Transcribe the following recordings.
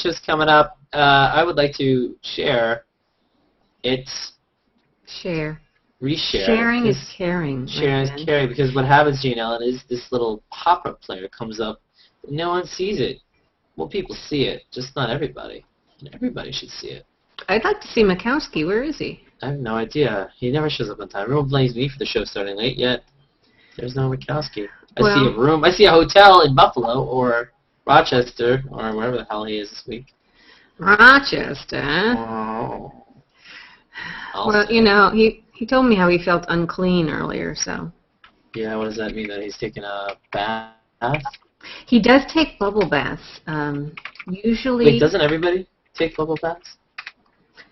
show's coming up. I would like to share. Share. Reshare. Sharing is caring. Sharing is caring, because what happens, Jane Ellen, is this little pop-up player comes up, but no one sees it. Well, people see it, just not everybody. And everybody should see it. I'd like to see Makowsky. Where is he? I have no idea. He never shows up on time. Everyone blames me for the show starting late, yet there's no Makowsky. I see a room. I see a hotel in Buffalo or Rochester or wherever the hell he is this week. Rochester. Oh. Well, you know, he told me how he felt unclean earlier, so. Yeah, what does that mean? That he's taking a bath? He does take bubble baths. Usually. Wait, doesn't everybody take bubble baths?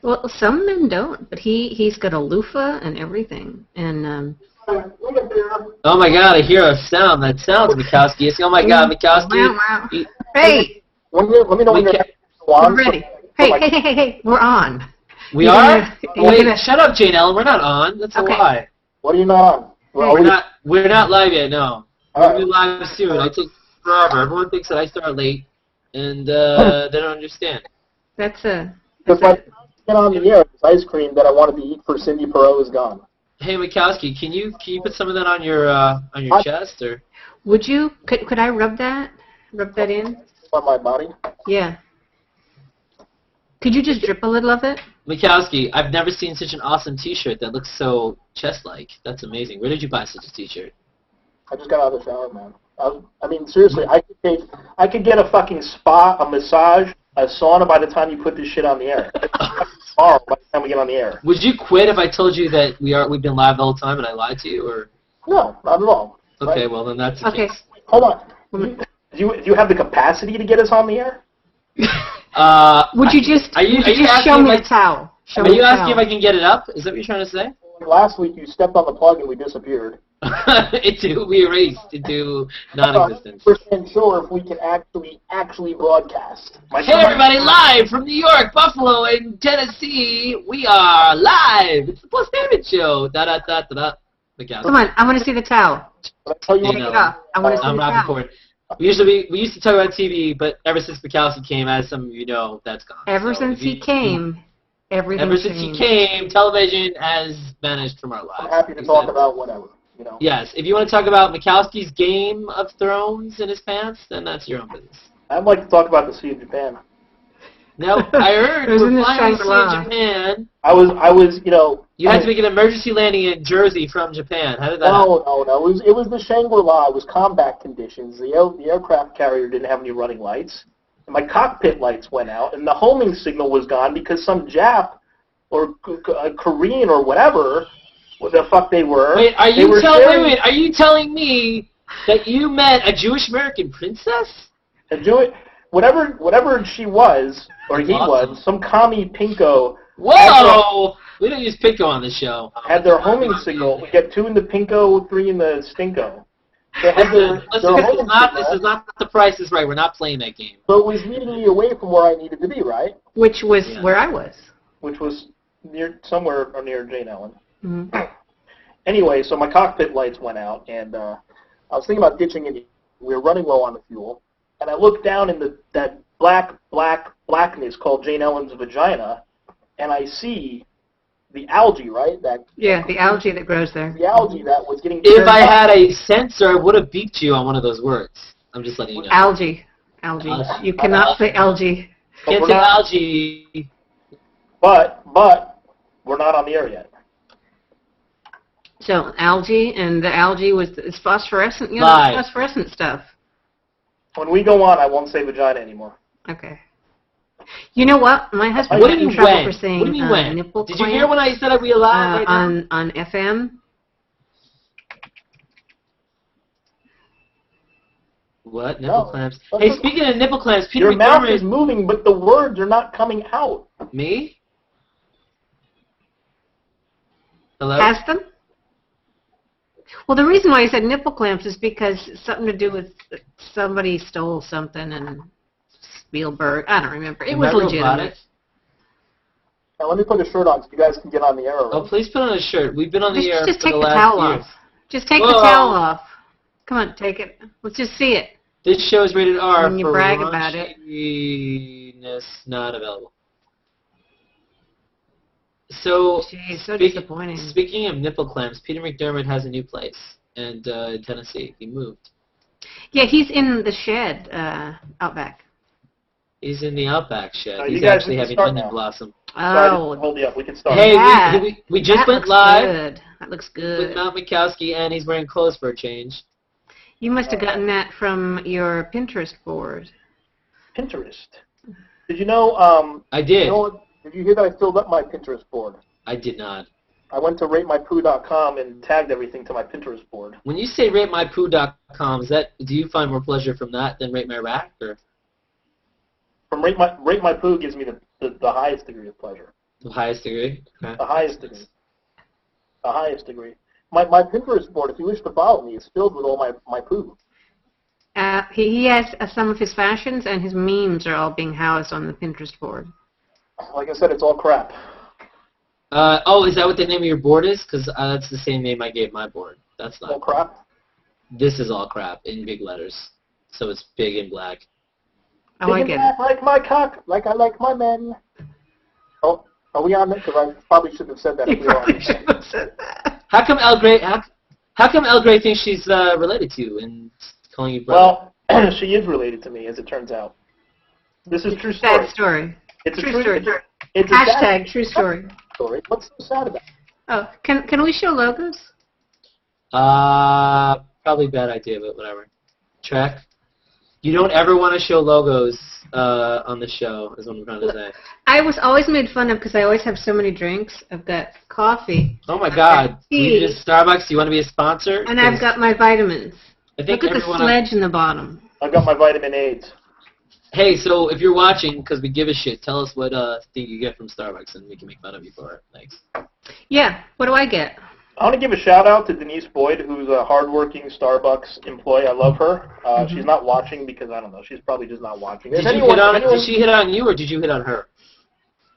Well, some men don't, but he's got a loofah and everything, and. Oh my God! I hear a sound. That sounds Makowsky. It's, oh my God, Makowsky. Wow. Hey. Let me know when you're ready. Hey! We're on. We are? Wait, shut up, Jane Ellen. We're not on. That's a lie. What are you not on? We're not live yet. No. All We'll be live soon. I take forever. Everyone thinks that I start late, and they don't understand. That's a. Because my get on the air, this ice cream that I wanted to eat for Cindy Perot is gone. Hey, Makowsky, can you put some of that on your chest, or? Would you? Could I rub that? Rub that in? On my body? Yeah. Could you just drip a little of it? Makowsky, I've never seen such an awesome T-shirt that looks so chest-like. That's amazing. Where did you buy such a T-shirt? I just got out of the shower, man. I mean, seriously, I could get a fucking spa, a massage, a sauna by the time you put this shit on the air. Tomorrow, by the time we get on the air. Would you quit if I told you that we've been live the whole time and I lied to you, or? No, not at all. Okay, right? well then that's the case. Hold on. Do you have the capacity to get us on the air? Would you just show me the towel? Are you asking if I can get it up? Is that what you're trying to say? Last week you stepped on the plug and we disappeared. We erased into non-existence. I'm not sure if we can actually broadcast. Hey everybody, live from New York, Buffalo, and Tennessee. We are live. It's the PLUStainment show. Da-da-da-da-da. Come on, I want to see the towel. I want to see the towel. I'm Rappaport. We used to talk about TV, but ever since Makowsky came, as some of you know, that's gone. Ever since he came, everything Ever since he came, television has vanished from our lives. I'm happy to talk about whatever, you know. Yes, if you want to talk about Makowsky's Game of Thrones in his pants, then that's your own business. I'd like to talk about the Sea of Japan. No, I heard we're flying to the Sea of Japan. I was, you know. You had to make an emergency landing in Jersey from Japan. How did that happen? No. It was the Shangri-La. It was combat conditions. The aircraft carrier didn't have any running lights. And my cockpit lights went out, and the homing signal was gone because some Jap or Korean or whatever, what the fuck they were. Wait, are you telling me that you met a Jewish American princess? Whatever she was, or he was, some commie pinko. Whoa! We don't use pinko on the show. Had their homing signal. We get 2 in the pinko, 3 in the stinko. Listen, this is not The Price is Right. We're not playing that game. So it was leading me away from where I needed to be, right? Which was where I was. Which was somewhere near Jane Ellen. Mm-hmm. Anyway, so my cockpit lights went out, and I was thinking about ditching it. We were running low on the fuel, and I looked down in that blackness called Jane Ellen's vagina, and I see the algae, right? The algae that grows there. The algae that was getting... If I had a sensor, I would have beeped you on one of those words. I'm just letting you know. Algae. You cannot say algae. Can't say algae. But we're not on the air yet. So algae, and the algae is phosphorescent. Phosphorescent stuff. When we go on, I won't say vagina anymore. Okay. You know what? My husband got in trouble for saying nipple clamp. Did you hear when I said I'd be alive on FM? What? Nipple clamps? Hey, speaking of nipple clamps, Peter Your mouth is moving, but the words are not coming out. Me? Hello? Has them? Well, the reason why I said nipple clamps is because it's something to do with somebody stole something and Spielberg. I don't remember. It was legitimate. Now, let me put a shirt on so you guys can get on the air. Oh, please put on a shirt. We've been on the air just for take the the last towel years. off. Just take the towel off. Come on, take it. Let's just see it. This show is rated R when you for brag about it. Agnes, not available. So, Jeez, so disappointing. Speaking of nipple clamps, Peter McDermott has a new place in Tennessee. He moved. Yeah, he's in the shed out back. He's in the Outback shed. You He's guys, actually we can having start onion now. blossom. Oh, Hold you up. We can start. Hey, Yeah. we just that went looks live Good. That looks with good. Matt Makowsky, and he's wearing clothes for a change. You must have gotten that from your Pinterest board. Pinterest. Did you know? I did. You know, did you hear that I filled up my Pinterest board? I did not. I went to ratemypoo.com and tagged everything to my Pinterest board. When you say ratemypoo.com, do you find more pleasure from that than Rate My Rack? Or? From Rate My Poo gives me the highest degree of pleasure. The highest degree? Okay. The highest degree. The highest degree. My Pinterest board, if you wish to follow me, is filled with all my poo. He has some of his fashions, and his memes are all being housed on the Pinterest board. Like I said, it's all crap. Oh, is that what the name of your board is? Because that's the same name I gave my board. That's not all crap. This is all crap in big letters, so it's big and black. Oh, I get it. Like my cock, like I like my men. Oh, are we on that? Because I probably shouldn't have said that. You probably should have said that. How come El Grey? How come El Grey thinks she's related to you and calling you brother? Well, she is related to me, as it turns out. This is true story. Sad story. It's true a story. It's a Hashtag sad true story. story. What's so sad about it? Oh, can we show logos? Probably a bad idea, but whatever. Check. You don't ever want to show logos on the show, is what I'm trying to say. I was always made fun of because I always have so many drinks. I've got coffee. Oh my God! Tea. You just Starbucks. You want to be a sponsor? And I've got my vitamins. I think Look at the sledge in the bottom. I've got my vitamin AIDS. Hey, so if you're watching, because we give a shit, tell us what thing you get from Starbucks, and we can make fun of you for it. Thanks. Yeah. What do I get? I want to give a shout out to Denise Boyd, who's a hardworking Starbucks employee. I love her. She's not watching because I don't know. She's probably just not watching. Did she hit on you or did you hit on her?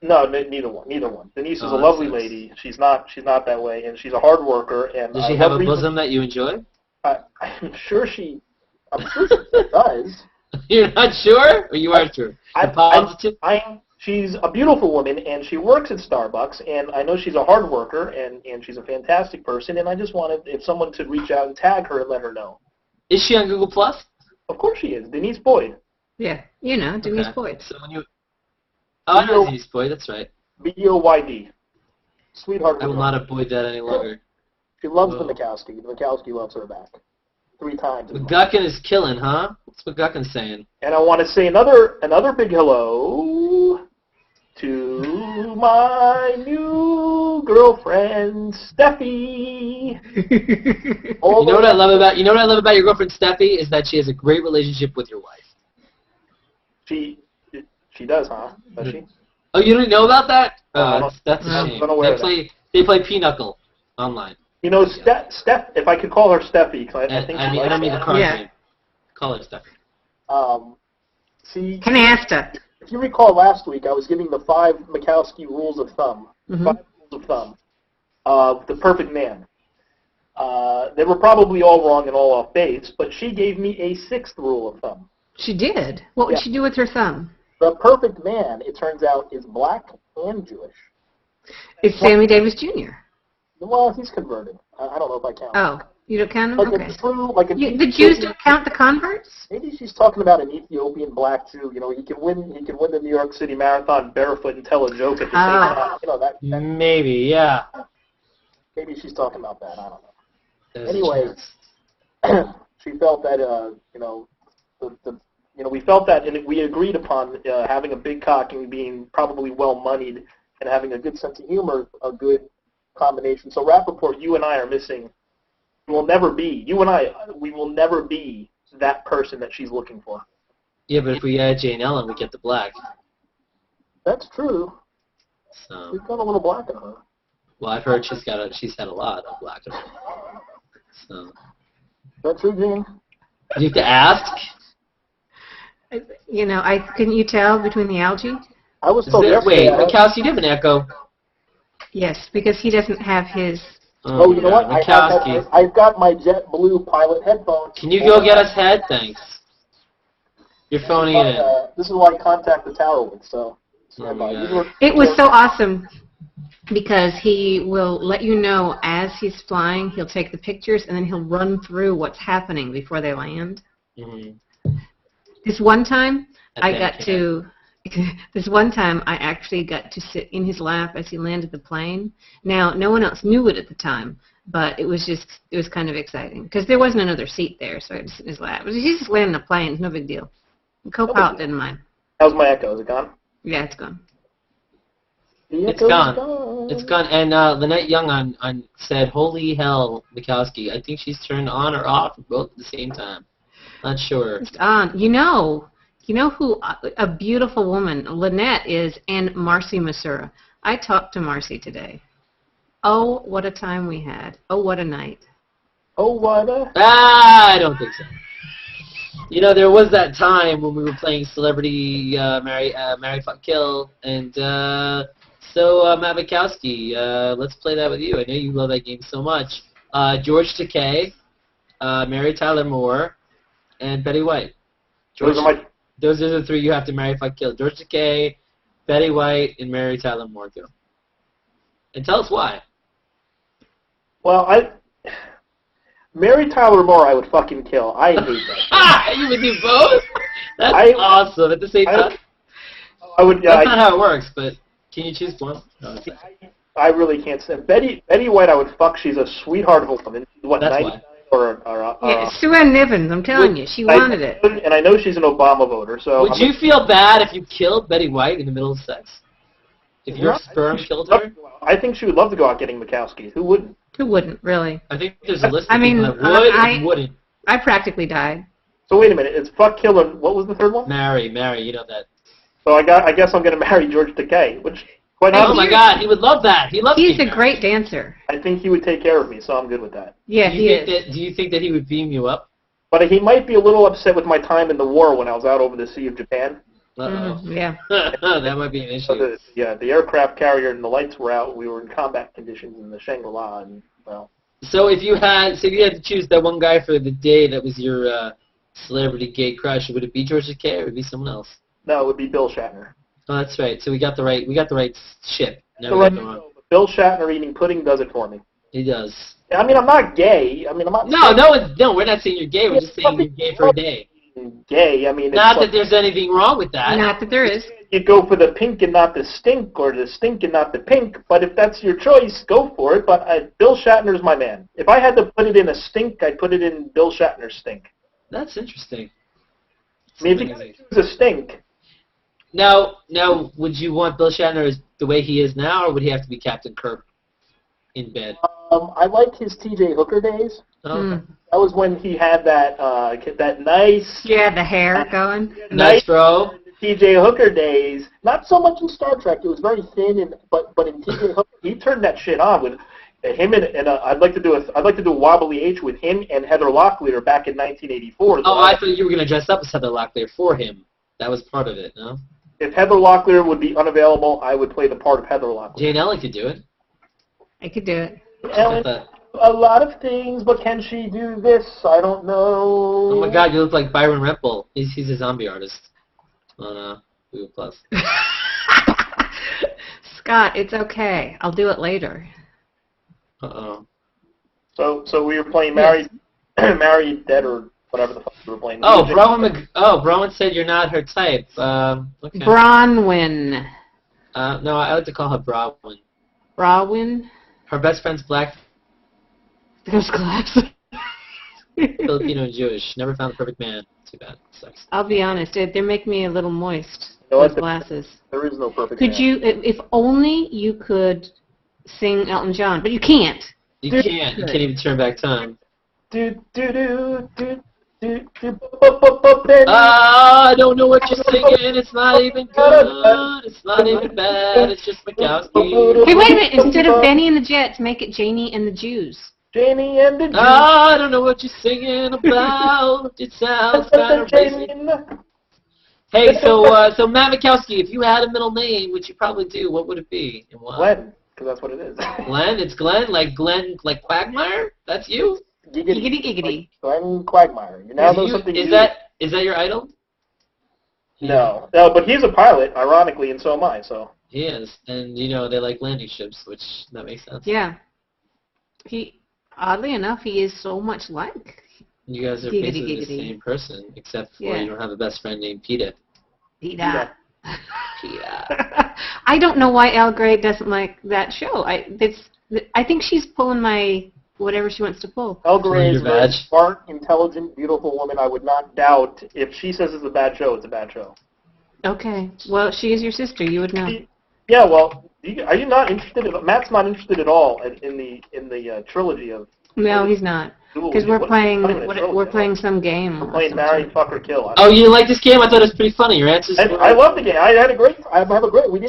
No, neither one. Neither one. Denise is a lovely lady. She's not that way, and she's a hard worker. And does she have a bosom that you enjoy? I'm sure she does. You're not sure, or you are sure? Positive? She's a beautiful woman, and she works at Starbucks, and I know she's a hard worker, and she's a fantastic person, and I just wanted if someone to reach out and tag her and let her know. Is she on Google+? Of course she is. Denise Boyd. Yeah, you know, Denise Boyd. So when you... Oh, I know Denise Boyd, that's right. B-O-Y-D. Sweetheart. I will not avoid that any longer. She loves the Makowsky. The Makowsky loves her back. 3 times. McGuckin is killing, huh? What's McGuckin saying? And I want to say another big hello to my new girlfriend, Steffi. You know what I love about your girlfriend Steffi is that she has a great relationship with your wife. She does, huh? Does she? Oh, you didn't know about that? That's a shame. They play Pinochle online. You know, Steph. If I could call her Steffi, because I think I don't mean the card game. Call her Steffi. See. Canasta. If you recall last week, I was giving the 5 Makowsky rules of thumb. 5 rules of thumb. The perfect man. They were probably all wrong and all off base, but she gave me a 6th rule of thumb. She did? What would she do with her thumb? The perfect man, it turns out, is black and Jewish. It's Sammy Davis Jr. Well, he's converted. I don't know if I count. Oh, you don't count him? Like okay. The Jews don't count the converts? Maybe she's talking about an Ethiopian black Jew. You know, he can win the New York City Marathon barefoot and tell a joke at the same time. You know that. Maybe, yeah. Maybe she's talking about that. I don't know. There's anyway, she felt that we felt that, and we agreed upon having a big cock and being probably well moneyed and having a good sense of humor, a good combination. So Rappaport, you and I are missing. We will never be that person that she's looking for. Yeah, but if we add Jane Ellen, we get the black. That's true. So. We've got a little black in her. Well, I've heard she's had a lot of black in her. So. Is that true, Gene? You have to ask. You know, couldn't you tell between the algae? I was told yesterday. Wait, Makowsky, you have an echo. Yes, because he doesn't have his... Oh, you know what? I've got my JetBlue pilot headphones. Can you go get us head? Thanks. You're phoning it in. This is why I contact the tower with, so stand by. It was so awesome because he will let you know as he's flying. He'll take the pictures and then he'll run through what's happening before they land. This one time, This one time, I actually got to sit in his lap as he landed the plane. Now, no one else knew it at the time, but it was kind of exciting because there wasn't another seat there, so I had to sit in his lap. He's just landing a plane; it's no big deal. The co-pilot didn't mind. How's my echo? Is it gone? Yeah, it's gone. It's gone. It's gone. And Lynette Young said, "Holy hell, Makowsky! I think she's turned on or off both at the same time. Not sure." It's on. You know who a beautiful woman Lynette is, and Marcy Masura. I talked to Marcy today. Oh, what a time we had. Oh, what a night. Oh, what a... I don't think so. You know, there was that time when we were playing Celebrity Marry, Fuck, Kill, and so Matt Makowsky, let's play that with you. I know you love that game so much. George Takei, Mary Tyler Moore, and Betty White. Those are the three you have to marry, fuck, kill. George Takei, Betty White, and Mary Tyler Moore. Go. And tell us why. Well, Mary Tyler Moore I would fucking kill. I hate that. You would do both? That's awesome. At the same time? I would. That's not how it works, but can you choose one? No, I really can't stand Betty White I would fuck. She's a sweetheart of a woman. What, that's 99 why. Yeah, Sue Ann Nivens, I'm telling you, she wanted it. And I know she's an Obama voter, so... Would you feel bad if you killed Betty White in the middle of sex? If your sperm killed her? I think she would love to go out getting Makowsky. Who wouldn't? Who wouldn't, really? I think there's a list of people that would and wouldn't. I practically died. So wait a minute, it's fuck, kill, and what was the third one? Marry, you know that. So I guess I'm going to marry George Takei, which... Oh my God, he would love that. He's a great dancer. I think he would take care of me, so I'm good with that. Yeah, he is. Do you think that he would beam you up? But he might be a little upset with my time in the war when I was out over the Sea of Japan. Yeah. That might be an issue. So the aircraft carrier and the lights were out. We were in combat conditions in the Shangri-La, and well. So if you had to choose that one guy for the day that was your celebrity gay crush, would it be George Takei or would it be someone else? No, it would be Bill Shatner. Oh, that's right. So we got the right ship. Bill Shatner eating pudding does it for me. He does. I mean, I'm not gay. I mean, I'm not. No, we're not saying you're gay. We're just saying you're gay for a day. Gay. I mean, not that there's anything wrong with that. Not that there is. You go for the pink and not the stink, or the stink and not the pink. But if that's your choice, go for it. But Bill Shatner's my man. If I had to put it in a stink, I'd put it in Bill Shatner's stink. That's interesting. I mean, if you gotta choose a stink. Now, would you want Bill Shatner the way he is now, or would he have to be Captain Kirk in bed? I liked his T.J. Hooker days. Oh, okay. That was when he had that nice... Yeah, the hair going. Nice, bro. T.J. Hooker days. Not so much in Star Trek. It was very thin, but in T.J. Hooker, he turned that shit on with him and I'd like to do a Wobbly H with him and Heather Locklear back in 1984. Oh, I thought you were going to dress up as Heather Locklear for him. That was part of it, no? If Heather Locklear would be unavailable, I would play the part of Heather Locklear. Jane Ellen could do it. I could do it. Ellen, a lot of things, but can she do this? I don't know. Oh my God, you look like Byron Rempel. He's a zombie artist on Google Plus. Scott, it's okay. I'll do it later. Uh-oh. So we were playing Married Dead or whatever the fuck we were playing. Oh, Browan said you're not her type. Okay. Bronwyn. No, I like to call her Bronwyn. Bronwyn? Her best friend's black. Those glasses. Filipino and Jewish. Never found the perfect man. Too bad. Sucks. I'll be honest. They make me a little moist. You know those glasses. There is no perfect man. Could you, if only you could sing Elton John, but you can't. You can't. You can't even turn back time. I don't know what you're singing. It's not even good. It's not even bad. It's just Makowsky. Hey, wait a minute. Instead of Benny and the Jets, make it Janie and the Jews. Janie and the Jews. I don't know what you're singing about. It sounds kind of racist. Hey, so Matt Makowsky, if you had a middle name, which you probably do, what would it be? And why? Glenn, because that's what it is. Glenn? It's Glenn? Like Quagmire? That's you? Giggity, giggity. Glenn Quagmire. You now know something. Is that your idol? No, but he's a pilot, ironically, and so am I. So He is, and they like landing ships, which that makes sense. Yeah. Oddly enough, he is so much like. You guys are basically the same person, except for you don't have a best friend named Peter. Peter. Peter. I don't know why Al Gray doesn't like that show. I think she's pulling my whatever she wants to pull. Al Gray is a very smart, intelligent, beautiful woman. I would not doubt if she says it's a bad show, it's a bad show. Okay. Well, she is your sister. You would know. Yeah. Well, are you not interested? Matt's not interested at all in the trilogy of. No, he's not. Because we're playing some game. We're playing Marry, Fuck, or Kill. Oh, you like this game? I thought it was pretty funny. Your answers. I love the game. I have a great.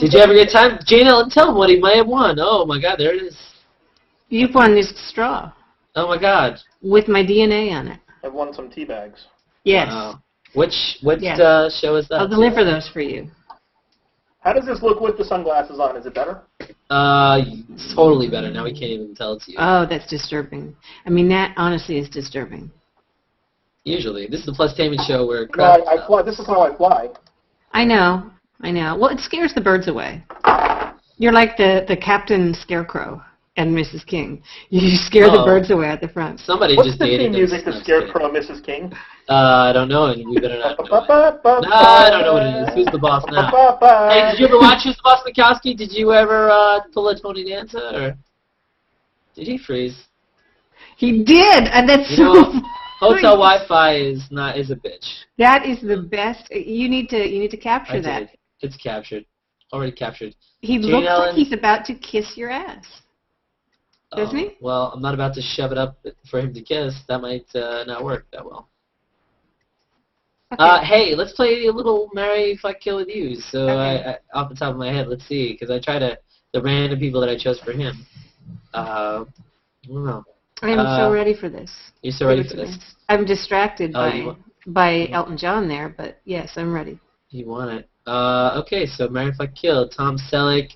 Did you have a great time? Jane Ellen, tell him what he might have won. Oh my God, there it is. You've won this straw. Oh my God. With my DNA on it. I've won some tea bags. Yes. Wow. What show is that? I'll deliver those for you. How does this look with the sunglasses on? Is it better? Totally better. Now we can't even tell it's you. Oh, that's disturbing. I mean, that honestly is disturbing. Usually. This is the PLUStainment show where... No, I fly. This is how I fly. I know. Well, it scares the birds away. You're like the Captain Scarecrow and Mrs. King. You scare the birds away at the front. Somebody What's just the dated theme music to Scarecrow, Mrs. King? I don't know, and we better not know it. I don't know what it is. Who's the boss now? Hey, did you ever watch Who's the Boss, Makowsky? Did you ever pull a Tony Danza, or did he freeze? He did, and that's hotel Wi-Fi is a bitch. That is the best. You need to capture that. It's captured. Already captured. He looks like he's about to kiss your ass. Doesn't he? Well, I'm not about to shove it up for him to kiss. That might not work that well. Okay. Hey, let's play a little Marry, Fuck, Kill with you. So, I, off the top of my head, let's see, because I try to the random people that I chose for him. I don't know. I'm so ready for this. You're so ready for this? I'm distracted by Elton John there, but yes, I'm ready. You want it? Okay, so Marry, Fuck, Kill. Tom Selleck.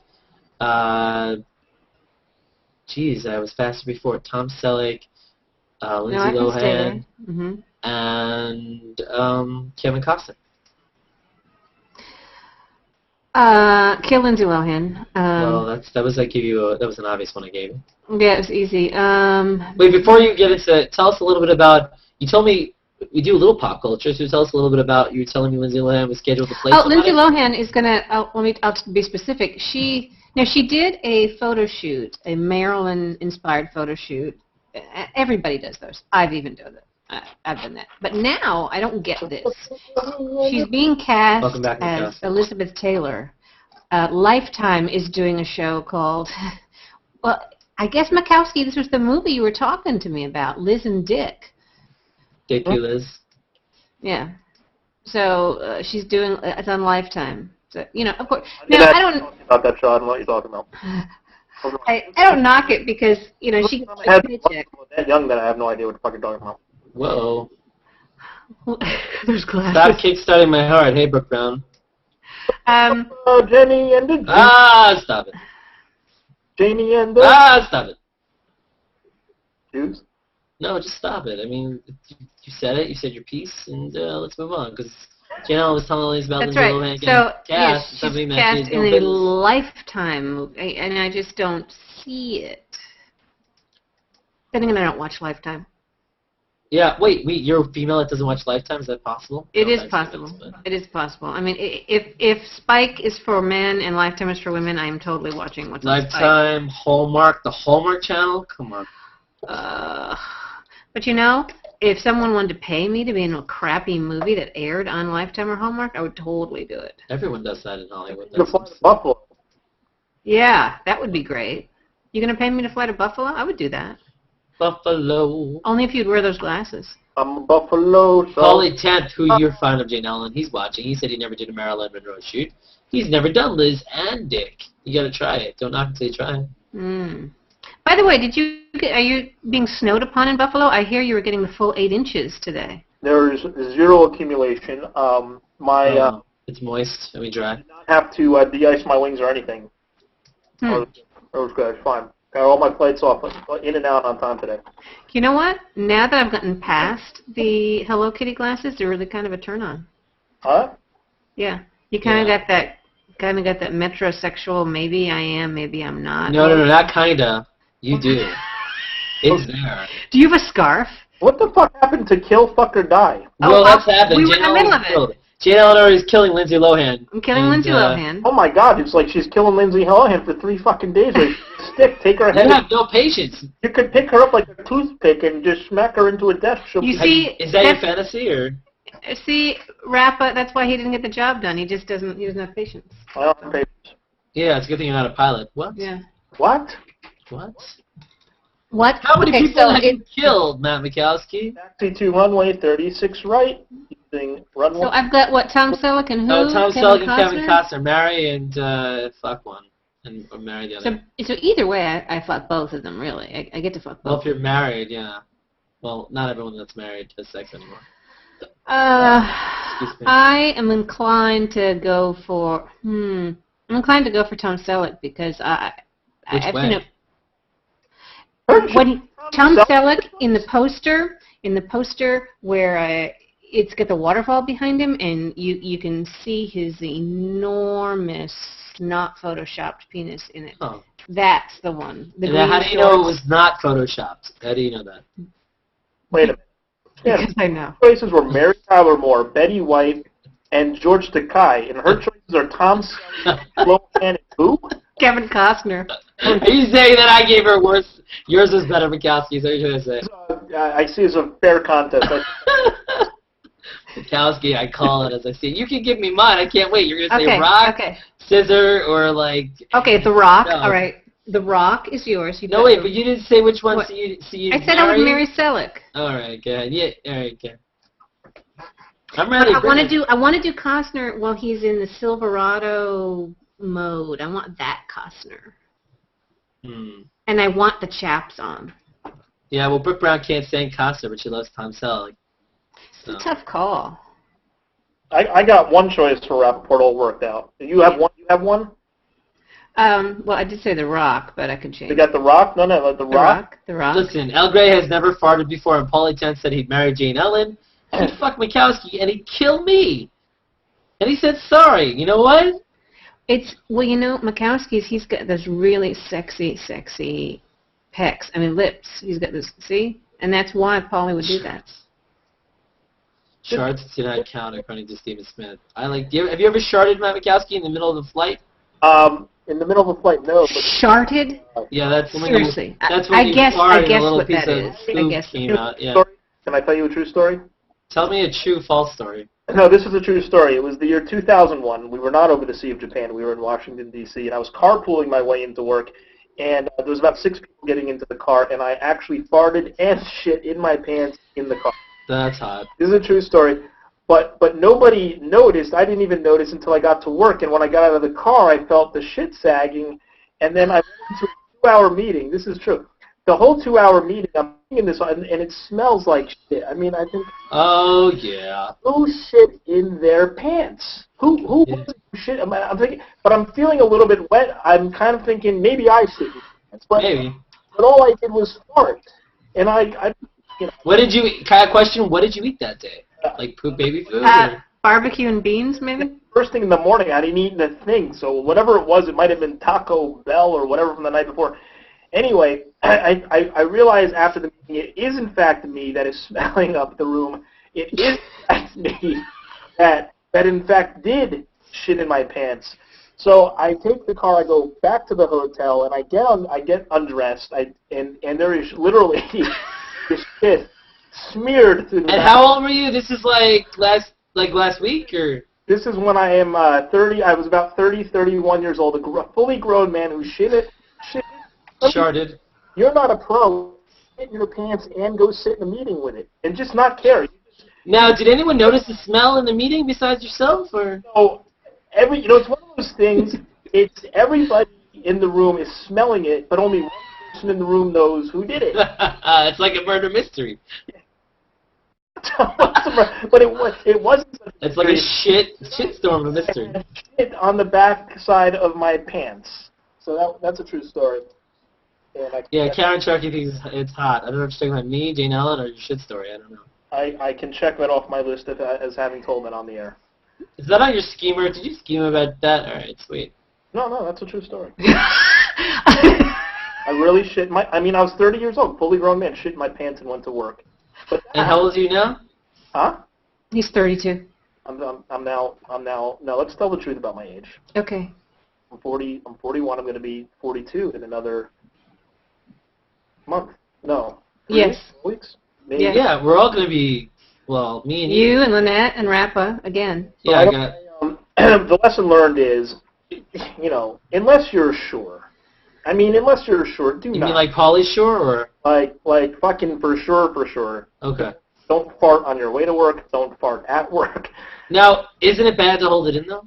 Geez, I was faster before. Tom Selleck, Lindsay Lohan, and Kevin Costner. Kill Lindsay Lohan. Well, that was an obvious one I gave you. Yeah, it was easy. Wait, before you get into it, tell us a little bit about. You told me we do a little pop culture, so tell us a little bit about. You were telling me Lindsay Lohan was scheduled to play. Lindsay Lohan is gonna. I'll be specific. She did a photo shoot, a Marilyn-inspired photo shoot. Everybody does those. I've even done it. I've done that. But now I don't get this. She's being cast as Elizabeth Taylor. Lifetime is doing a show called. Well, I guess Makowsky. This was the movie you were talking to me about, Liz and Dick. Dick and Liz. Yeah. So she's doing. It's on Lifetime. So, of course. Now I don't about that show. I don't know what you're talking about. I don't knock it because she gets a paycheck. That young that I have no idea what the fuck you're talking about. Whoa. There's glasses. Stop kickstarting my heart. Hey, Brooke Brown. Oh, Jenny and the stop it. Jenny and the stop it. Jews? No, just stop it. I mean, you said it. You said your piece, and let's move on because. Janelle was telling us about Lindsay Lohan again. So, she's cast in a Lifetime movie, and I just don't see it. Then again, I don't watch Lifetime. Yeah, wait, you're a female that doesn't watch Lifetime? Is that possible? It is possible. It is possible. I mean, if Spike is for men and Lifetime is for women, I am totally watching what's on Spike. Lifetime, Hallmark, the Hallmark Channel? Come on. But if someone wanted to pay me to be in a crappy movie that aired on Lifetime or Hallmark, I would totally do it. Everyone does that in Hollywood. To fly to Buffalo. Yeah, that would be great. You gonna pay me to fly to Buffalo? I would do that. Buffalo. Only if you'd wear those glasses. I'm a Buffalo. Paulie 10th, who you're fond of, Jane Ellen, he's watching. He said he never did a Marilyn Monroe shoot. He's never done Liz and Dick. You gotta try it. Don't knock until you try it. By the way, are you being snowed upon in Buffalo? I hear you were getting the full 8 inches today. There's zero accumulation. It's moist. I mean, dry. I did not have to de-ice my wings or anything. It was good. Fine. Got all my flights off, in and out on time today. You know what? Now that I've gotten past the Hello Kitty glasses, they're really kind of a turn-on. Huh? Yeah. You kind of got that metrosexual, maybe I am, maybe I'm not. No, not kinda. You do. It's there. Do you have a scarf? What the fuck happened to Kill, Fuck, or Die? Well, that's happened. We were in the middle of it. Jane Eleanor is killing Lindsay Lohan. I'm killing Lindsay Lohan. Oh my god, it's like she's killing Lindsay Lohan for 3 fucking days. Like, stick, take her head. You have no patience. You could pick her up like a toothpick and just smack her into a desk. You see, is that your fantasy, or? See, Rappa, that's why he didn't get the job done. He doesn't have patience. I don't have patience. Yeah, it's a good thing you're not a pilot. What? Yeah. What? What? How many people have you killed, Matt Makowsky? Taxi to runway 36 right. Using runway. So I've got what? Tom Selleck and who? Oh, Tom Selleck and Kevin Costner. Costner. Marry and fuck one, or marry the other. So either way, I fuck both of them. Really, I get to fuck both. Well, if you're married, yeah. Well, not everyone that's married does sex anymore. I am inclined to go for. I'm inclined to go for Tom Selleck because I've seen it. When Tom Selleck in the poster where it's got the waterfall behind him, and you can see his enormous, not photoshopped penis in it. Oh. That's the one. And how do you know it was not photoshopped? How do you know that? Wait a minute. Yeah, because I know. Choices were Mary Tyler Moore, Betty White, and George Takei, and her choices are Tom Selleck, Lohan, and who? Kevin Costner. Are you saying that I gave her worse? Yours was better, Makowsky. Is that what you're trying to say? I see it as a fair contest. Makowsky, I call it as I see it. You can give me mine. I can't wait. You're going to say rock, scissor, or like... Okay, The Rock. No. All right. The Rock is yours. No, wait, but you didn't say which one. So you I said I would marry Selleck. All right, good. Yeah, all right, good. I'm ready. But I want to do Costner while he's in the Silverado mode. I want that Costner. And I want the chaps on. Yeah, well, Brooke Brown can't stand Costner, but she loves Tom Selleck. So. It's a tough call. I got one choice for Rappaport all worked out. You have one? You have one? Well, I did say The Rock, but I could change. You got The Rock? No, The Rock. The Rock. Listen, El Grey has never farted before, and Paulie 10 said he'd marry Jane Ellen. He'd fuck Makowsky, and he'd kill me. And he said sorry. You know what? Well, you know, Makowski's, he's got those really sexy pecs. I mean, lips. He's got this, see? And that's why Paulie would do that. Shards do not count, according to Stephen Smith. Have you ever sharted, Matt Makowsky, in the middle of the flight? In the middle of the flight, no. But Sharted? Yeah, that's when seriously. That's when I guess what that is. I guess. Came out. Yeah. Can I tell you a true story? Tell me a true, false story. No, this is a true story. It was the year 2001. We were not over the Sea of Japan. We were in Washington, D.C., and I was carpooling my way into work, and there was about 6 people getting into the car, and I actually farted and shit in my pants in the car. That's hot. This is a true story. But nobody noticed. I didn't even notice until I got to work, and when I got out of the car, I felt the shit sagging, and then I went into a 2-hour meeting. This is true. The whole 2-hour meeting, I'm in this, and it smells like shit. I mean, I think... Oh, yeah. Who shit in their pants? Who shit? I'm thinking, but I'm feeling a little bit wet. I'm kind of thinking maybe I shit in my pants. Maybe. But all I did was fart. And I you know... What did you eat? Can I have a question? What did you eat that day? Like poop baby food? Barbecue and beans, maybe? First thing in the morning, I didn't eat a thing. So whatever it was, it might have been Taco Bell or whatever from the night before. Anyway, I realized after the meeting, it is in fact me that is smelling up the room. It is in fact me that in fact did shit in my pants. So I take the car, I go back to the hotel, and I get undressed, and there is literally this shit smeared through the And how old were you? This is like last week, or? This is when I am 30. I was about 30, 31 years old, a fully grown man who shit. Sharted. You're not a pro. Shit in your pants and go sit in a meeting with it, and just not care. Now, did anyone notice the smell in the meeting besides yourself, or? So it's one of those things. It's everybody in the room is smelling it, but only one person in the room knows who did it. It's like a murder mystery. But it wasn't. It's like a shitstorm of mystery. Shit on the back side of my pants. So that's a true story. Yeah, Karen Sharkey thinks it's hot. I don't know if you're talking about me, Jane Ellen, or your shit story. I don't know. I can check that off my list as having told it on the air. Is that on your schemer? Did you scheme about that? All right, sweet. No, that's a true story. I really shit my. I mean, I was 30 years old, fully grown man, shit my pants and went to work. But And how old are you now? Huh? He's 32. I'm now. No, let's tell the truth about my age. Okay. I'm 40. I'm 41. I'm going to be 42 in another month. No. 3 Yes. weeks. Maybe. Yeah. Yeah, we're all gonna be. Well, me and you. You and Lynette and Rappa again. So Yeah, I got. the lesson learned is, unless you're sure. I mean, unless you're sure, do You not. mean like Pauly Shore or? Like fucking for sure. Okay. Don't fart on your way to work. Don't fart at work. Now, isn't it bad to hold it in though?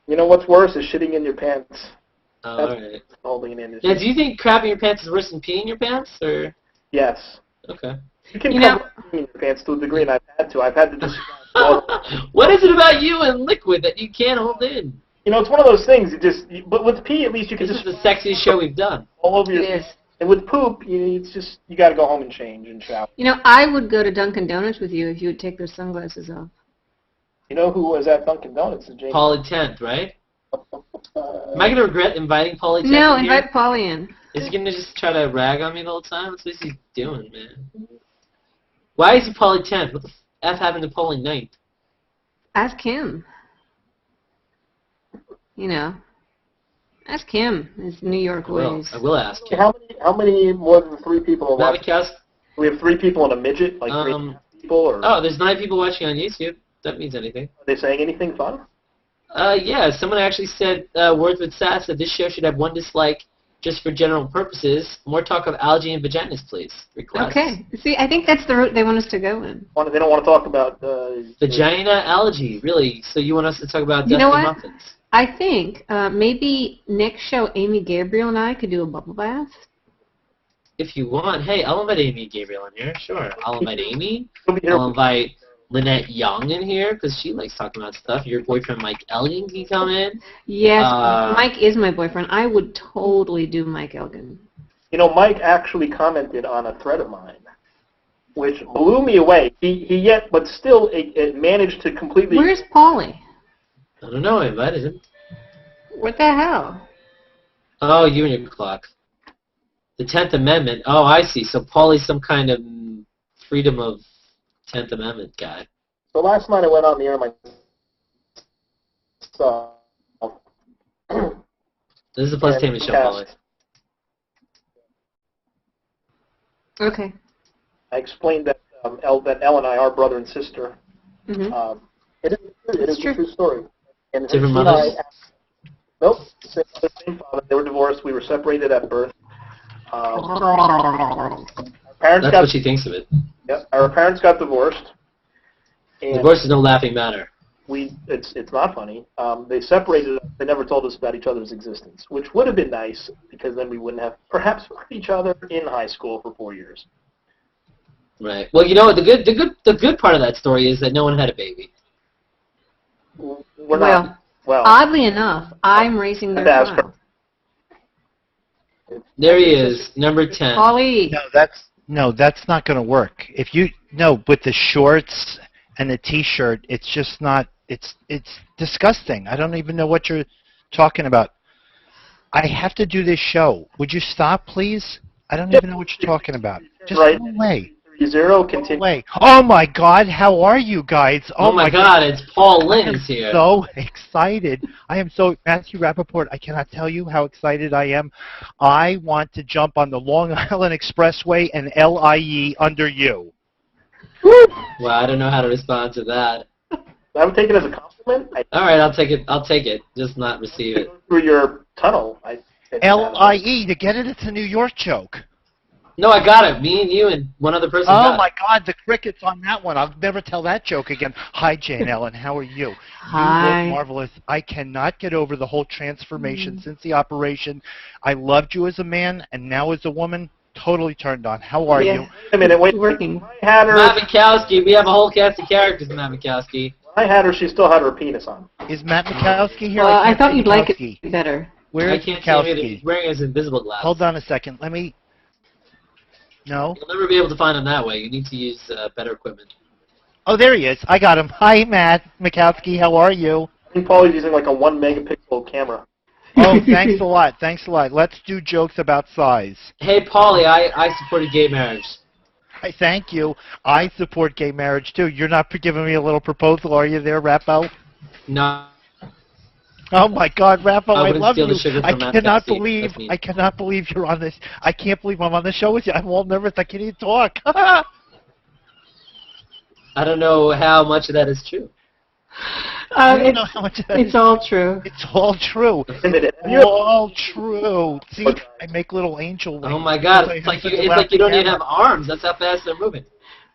You know what's worse is shitting in your pants. Oh, That's alright. holding it in. Now, do you think crapping your pants is worse than peeing your pants, or? Yes. Okay. You can You cover in your pants to a degree, and I've had to. I've had to just. What is it about you and liquid that you can't hold in? It's one of those things. But with pee, at least you can This is just the sexiest show we've done. all over your. It is. And with poop, it's just you got to go home and change and shower. I would go to Dunkin' Donuts with you if you would take those sunglasses off. You know who was at Dunkin' Donuts? James. Pauly 10th, right? Am I gonna regret inviting Pauly 10th? No, in invite here? Polly in. Is he gonna just try to rag on me the whole time? That's what he's doing, man. Why is he Pauly 10th? What the f happened to Pauly 9th? Ask him. Ask him his New York ways. I will ask him. How many more than 3 people are watching? Makowsky? We have 3 people and a midget, like 3 people, or Oh, there's 9 people watching on YouTube. That means anything. are they saying anything fun? Yeah, someone actually said, Words with Sass said this show should have 1 dislike just for general purposes. More talk of algae and vaginas, please. Request. Okay. See, I think that's the route they want us to go in. They don't want to talk about Vagina algae, really? So you want us to talk about You know Dusty what? Muffins? I think maybe next show Amy Gabriel and I could do a bubble bath. If you want. Hey, I'll invite Amy and Gabriel in here. Sure. I'll invite Amy. She'll be here. I'll invite Lynette Young in here because she likes talking about stuff. Your boyfriend Mike Elgin can come in. Yes, Mike is my boyfriend. I would totally do Mike Elgin. Mike actually commented on a thread of mine, which blew me away. But still, it managed to completely. Where's Paulie? I don't know. I invited him. What the hell? Oh, you and your clock. The 10th Amendment. Oh, I see. So Paulie's some kind of freedom of 10th Amendment guy. So last night I went on the air myself. This is a PLUStainment show, Paulie. Okay. I explained that that Elle and I are brother and sister. Mm-hmm. It is a true story. And Different she and mothers? Nope. Same father. They were divorced. We were separated at birth. Our parents That's got. what she thinks of it. Yep. Our parents got divorced. And Divorce is no laughing matter. It's not funny. They separated us. They never told us about each other's existence, which would have been nice because then we wouldn't have perhaps heard each other in high school for 4 years. Right. Well, you know what? The good part of that story is that no one had a baby. We're not. Well, oddly enough, I'm raising their I'd ask child. There he is, number 10. Paulie. No, that's not going to work. If you with the shorts and the T-shirt, it's just not. It's disgusting. I don't even know what you're talking about. I have to do this show. Would you stop, please? I don't even know what you're talking about. Just right. go away. 0 Go continue. away. Oh my God! How are you guys? Oh my God, it's Paul Lynn is here. So excited. I am so, Matthew Rappaport, I cannot tell you how excited I am. I want to jump on the Long Island Expressway and LIE under you. Well, I don't know how to respond to that. I would take it as a compliment. All right, I'll take it. I'll take it. Just not receive it. Through your tunnel. LIE, to get it, it's a New York joke. No, I got it. Me and you and one other person Oh got my it. God, the crickets on that one. I'll never tell that joke again. Hi, Jane Ellen. How are you? Hi. You look marvelous. I cannot get over the whole transformation since the operation. I loved you as a man, and now as a woman, totally turned on. How are you? Wait a minute. Wait. Working. I had her. Matt Makowsky. We have a whole cast of characters, Matt Makowsky. I had her. She still had her penis on. Is Matt Makowsky here? Well, I can't thought see you'd like Makowski. it better. Where I is can't see him either. Makowski? He's wearing his invisible glasses. Hold on a second. Let me... No? You'll never be able to find him that way. You need to use better equipment. Oh, there he is. I got him. Hi, Matt Makowsky. How are you? I think Paulie's using like a 1 megapixel camera. Oh, thanks a lot. Thanks a lot. Let's do jokes about size. Hey, Paulie, I supported gay marriage. I thank you. I support gay marriage, too. You're not giving me a little proposal, are you there, Rappo? No. Oh, my God, Rappo, I wouldn't love steal you. the sugar I from Matt cannot Cassie. believe, That's me. I cannot believe you're on this. I can't believe I'm on the show with you. I'm all nervous. I can't even talk. I don't know how much of that is true. I don't know how much of that It's is. all true. It's all true. You All true. See, I make little angel wings. Oh my God! because I It's have like such you. a It's like you don't loud even have arms. That's how fast they're moving.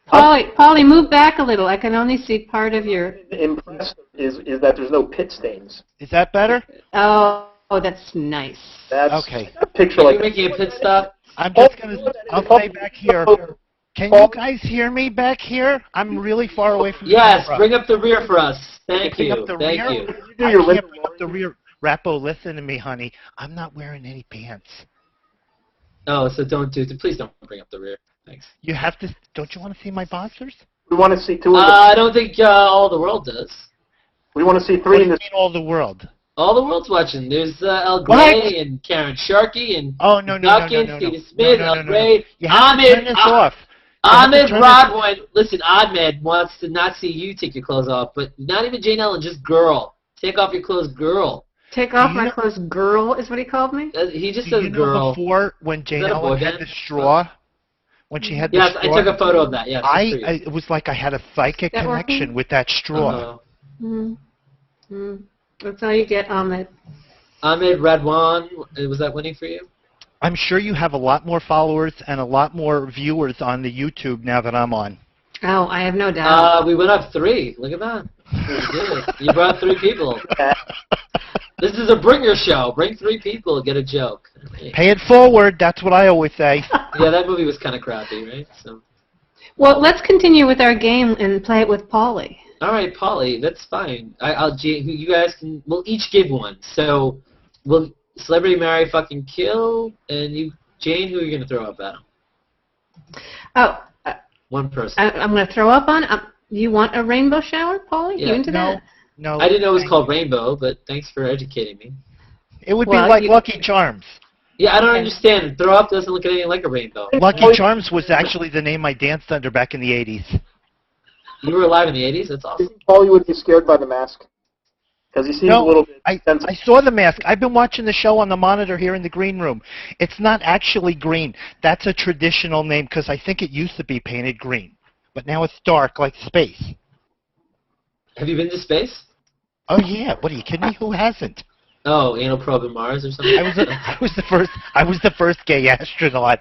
Polly, move back a little. I can only see part of your. impressed is that there's no pit stains. Is that better? Oh, that's nice. That's Okay. a picture Are like you making a pit stop? I'm just going to, I'll stay back here. Can you guys hear me back here? I'm really far away from the Yes. camera. Bring up the rear for us. Thank Bring you. up the Thank rear? you. You do I your can't lip bring up the rear. Rappo, listen to me, honey. I'm not wearing any pants. Oh, so don't do. Please don't bring up the rear. Thanks. You have to, don't you want to see my boxers? We want to see two of the, I don't think all the world does. we want to see What three do in you this. mean all the world? All the world's watching. There's El What? Grey and Karen Sharkey and Oh, no. Dawkins, Stephen Smith, No. El Grey, You have to turn this off. You have to Ahmed turn this- Rodwin. Listen, Ahmed wants to not see you take your clothes off, but not even Jane Ellen, just girl. Take off your clothes, girl. Take off Do you my know- clothes, girl, is what he called me? He just Do says you know girl. before when Jane that a Ellen boy had band? the straw? When she had the Yes, straw? I took a photo of that. Yes, good for you. It was like I had a psychic That connection working? with that straw. Uh-huh. Mm-hmm. That's all you get, Ahmed. Ahmed Radwan, was that winning for you? I'm sure you have a lot more followers and a lot more viewers on the YouTube now that I'm on. Oh, I have no doubt. We went up 3. Look at that. Pretty good. You brought 3 people. This is a bringer show. Bring 3 people, get a joke. Pay it forward, that's what I always say. Yeah, that movie was kind of crappy, right? So, Well, let's continue with our game and play it with Polly. all right, Polly, that's fine. You guys can. We'll each give one. So, we'll celebrity marry, fucking kill, and you, Jane. Who are you gonna throw up at him? Oh, One person. I'm going to throw up on. You want a rainbow shower, Polly? Yeah. You into No, that? no. I didn't know it was called Rainbow, but thanks for educating me. It would Well, be like you- Lucky Charms. Yeah, I don't Okay. understand. Throw up doesn't look anything like a rainbow. Lucky Charms was actually the name I danced under back in the 80s. You were alive in the 80s? That's awesome. Paul, you would be scared by the mask because he seems a No, little bit I sensitive. saw the mask. I've been watching the show on the monitor here in the green room. It's not actually green. That's a traditional name because I think it used to be painted green. But now it's dark like space. Have you been to space? Oh, yeah. What, are you kidding me? Who hasn't? Oh, anal probe in Mars or something? I was the first gay astronaut.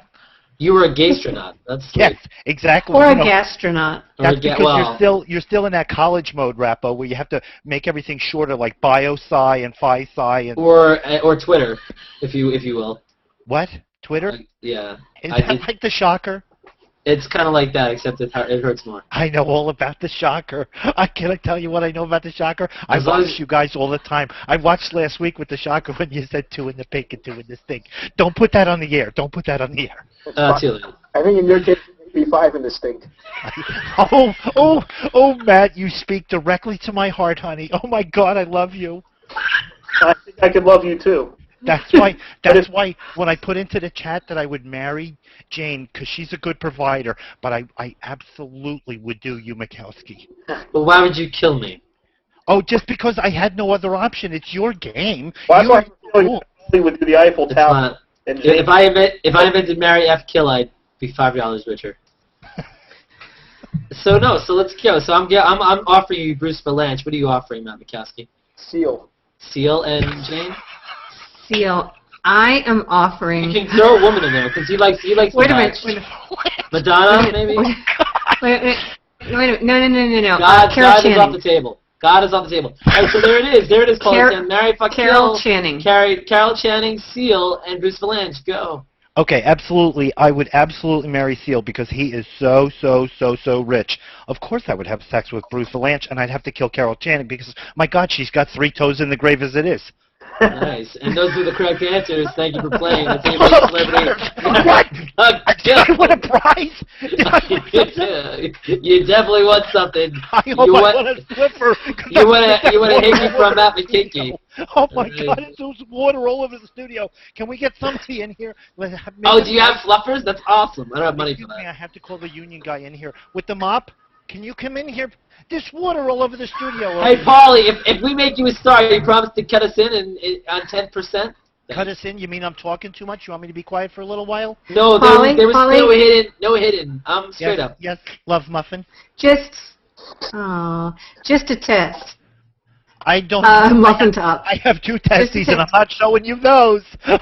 You were a gastronaut. That's Yes, sweet. exactly. Or You a know, gastronaut. Or That's a ga- because well, you're still in that college mode, Rappo, where you have to make everything shorter, like bio-sci and phi-sci and or Twitter, if you will. what? Twitter? Yeah. Is I that did- like the Shocker? It's kind of like that, except it hurts more. I know all about the Shocker. Can I tell you what I know about the Shocker? I As long watch as- you guys all the time. I watched last week with the Shocker when you said 2 in the pink and 2 in this thing. Don't put that on the air. Don't put that on the air. Too late. I think in your case, it would be 5 in distinct. Oh, Matt, you speak directly to my heart, honey. Oh my God, I love you. I think I could love you too. That's why when I put into the chat that I would marry Jane because she's a good provider, but I absolutely would do you, Makowsky. Well, why would you kill me? Oh, just because I had no other option. It's your game. Well, that's You why are I'm feeling cool. Paul would do the Eiffel It's Tower. not. And If I invented Mary F. Kill, I'd be $5 richer. So no, so let's go. So I'm offering you Bruce Valanche. What are you offering, Matt Makowsky? Seal. Seal and Jane. Seal, I am You offering. can throw a woman in there because he likes Wait a minute. match. Wait a Madonna, maybe. minute. Wait a minute. No. God Carol is off the Channing. table. God is off the table. All right, so there it is. There it is. Paul. Car- Mary fuck Carol Kill, Channing. Carol Channing, Seal, and Bruce Valanche. Go. Okay, absolutely. I would absolutely marry Seal because he is so rich. Of course I would have sex with Bruce Valanche, and I'd have to kill Carol Channing because, my God, she's got 3 toes in the grave as it is. Nice. And those are the correct answers. Thank you for playing. Let's see if celebrity. What? I won a prize? You definitely want something. I hope I won a slipper. You want to hit me from Matt McKinkey. Oh my God! There's water all over the studio. Can we get somebody in here? Oh, do you have fluffers? That's awesome. I don't have money for that. I have to call the union guy in here with the mop. Can you come in here? There's water all over the studio. Hey, Paulie, if we make you a star, you promise to cut us in on 10%? Cut us in? You mean I'm talking too much? You want me to be quiet for a little while? No, there was no hidden. Straight up. Yes, love muffin. Just a test. I don't. Muffin top. I have 2 testes, and I'm not showing you those. We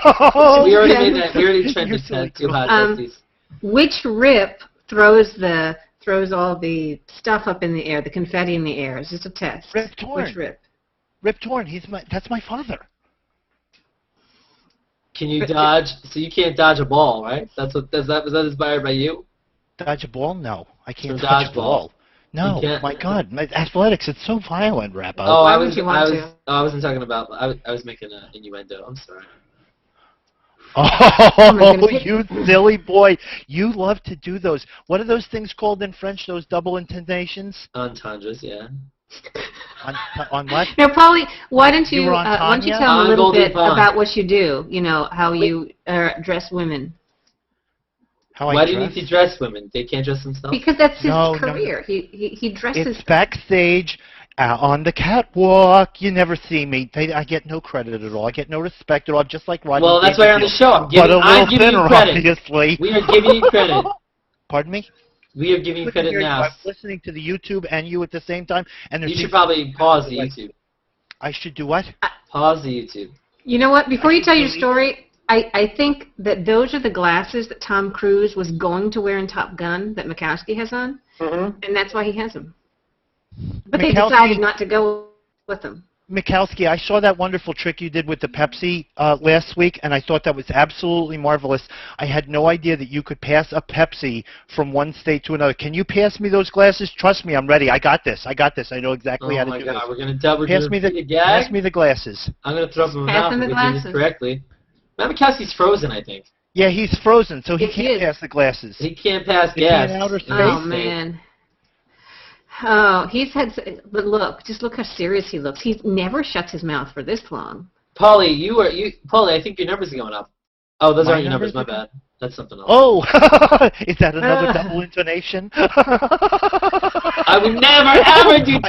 already made that. We already tried to test 2 hot testes. Which rip throws all the stuff up in the air, the confetti in the air? It's just a test. Rip Torn. Which rip? Rip Torn. That's my father. Can you dodge? So you can't dodge a ball, right? Was that inspired by you? Dodge a ball? No, I can't So dodge dodge a ball. No, my God, athletics. It's so violent, Rappo. Oh, Why would you want to? I wasn't talking about. I was making an innuendo. I'm sorry. Oh, you silly boy. You love to do those. What are those things called in French, those double intonations? Entendres, yeah. On what? Now, Polly, why don't you Tanya? tell them a little Golden bit Pond. about what you do, how you dress women? Why do you need to dress women? They can't dress themselves? Because that's his No. career. He dresses... It's backstage. On the catwalk, you never see me. I get no credit at all. I get no respect at all. Just like Rodney. Well, that's why you're on the show. I'm giving you credit. Obviously. We are giving you credit. Pardon me? We are giving you credit now. I'm listening to the YouTube and you at the same time. And you should probably pause the YouTube. I should do what? Pause the YouTube. You know what? Before you tell your story, I think that those are the glasses that Tom Cruise was going to wear in Top Gun that Makowsky has on. Mm-hmm. And that's why he has them. But they decided not to go with them. Makowsky, I saw that wonderful trick you did with the Pepsi last week, and I thought that was absolutely marvelous. I had no idea that you could pass a Pepsi from one state to another. Can you pass me those glasses? Trust me, I'm ready. I got this. I know exactly how to do this. We're going to double pass me the glasses. I'm going to throw them out if we do this correctly. Matt Makowski's frozen, I think. Yeah, he's frozen, so he can't pass the glasses. He can't pass gas. Oh, man. Oh, but look, just look how serious he looks. He never shuts his mouth for this long. Paulie, Paulie, I think your numbers are going up. Oh, those aren't your numbers, my bad. That's something else. Oh, is that another double intonation? I would never, ever do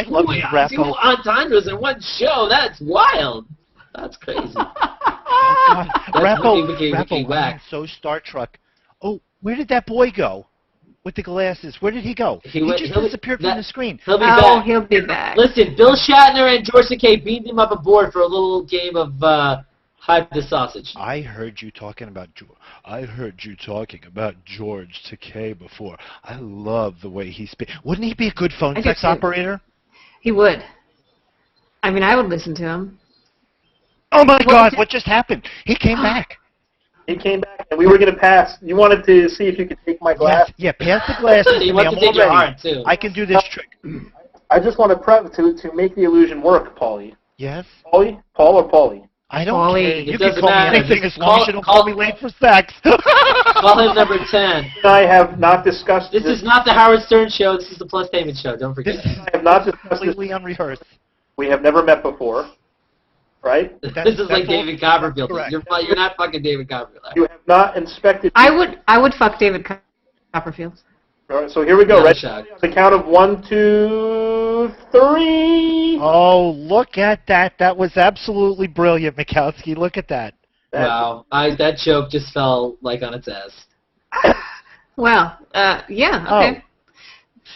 two entendres in one show. That's wild. That's crazy. Oh, Rappo, I'm so Star Trek. Oh, where did that boy go? With the glasses. Where did he go? He just disappeared from the screen. He'll be back. He'll be back. Listen, Bill Shatner and George Takei beamed him up aboard for a little game of hide the sausage. I heard you talking about George Takei before. I love the way he speaks. Wouldn't he be a good phone sex operator? He would. I mean, I would listen to him. Oh my God! What just happened? He came back. He came back, and we were going to pass. You wanted to see if you could take my glass? Yes, yeah, pass the glasses. He wants to take your heart, too. I can do this trick. I just want to make the illusion work, Paulie. Yes? Paulie? Paul or Paulie? I don't care. You can call me anything as long as you don't call me late for sex. Call him number 10. I have not discussed this. This is not the Howard Stern show. This is the PLUStainment show. Don't forget. I have not discussed completely unrehearsed. We have never met before. Right? This is like David Copperfield. You're not fucking David Copperfield. You have not inspected... I would fuck David Copperfield. All right, so here we go. Ready? On the count of 1, 2, 3. Oh, look at that. That was absolutely brilliant, Makowsky. Look at that. Wow. That joke just fell like on its ass. Well, yeah, okay. Oh.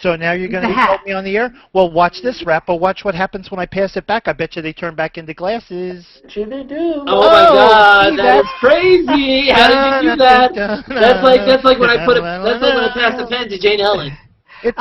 So now you're going to insult me on the air? Well, watch this, Rappo. Watch what happens when I pass it back. I bet you they turn back into glasses. Sure they do. Oh my God, that's crazy! How did you do that? That's like when I pass the pen to Jane Ellen. And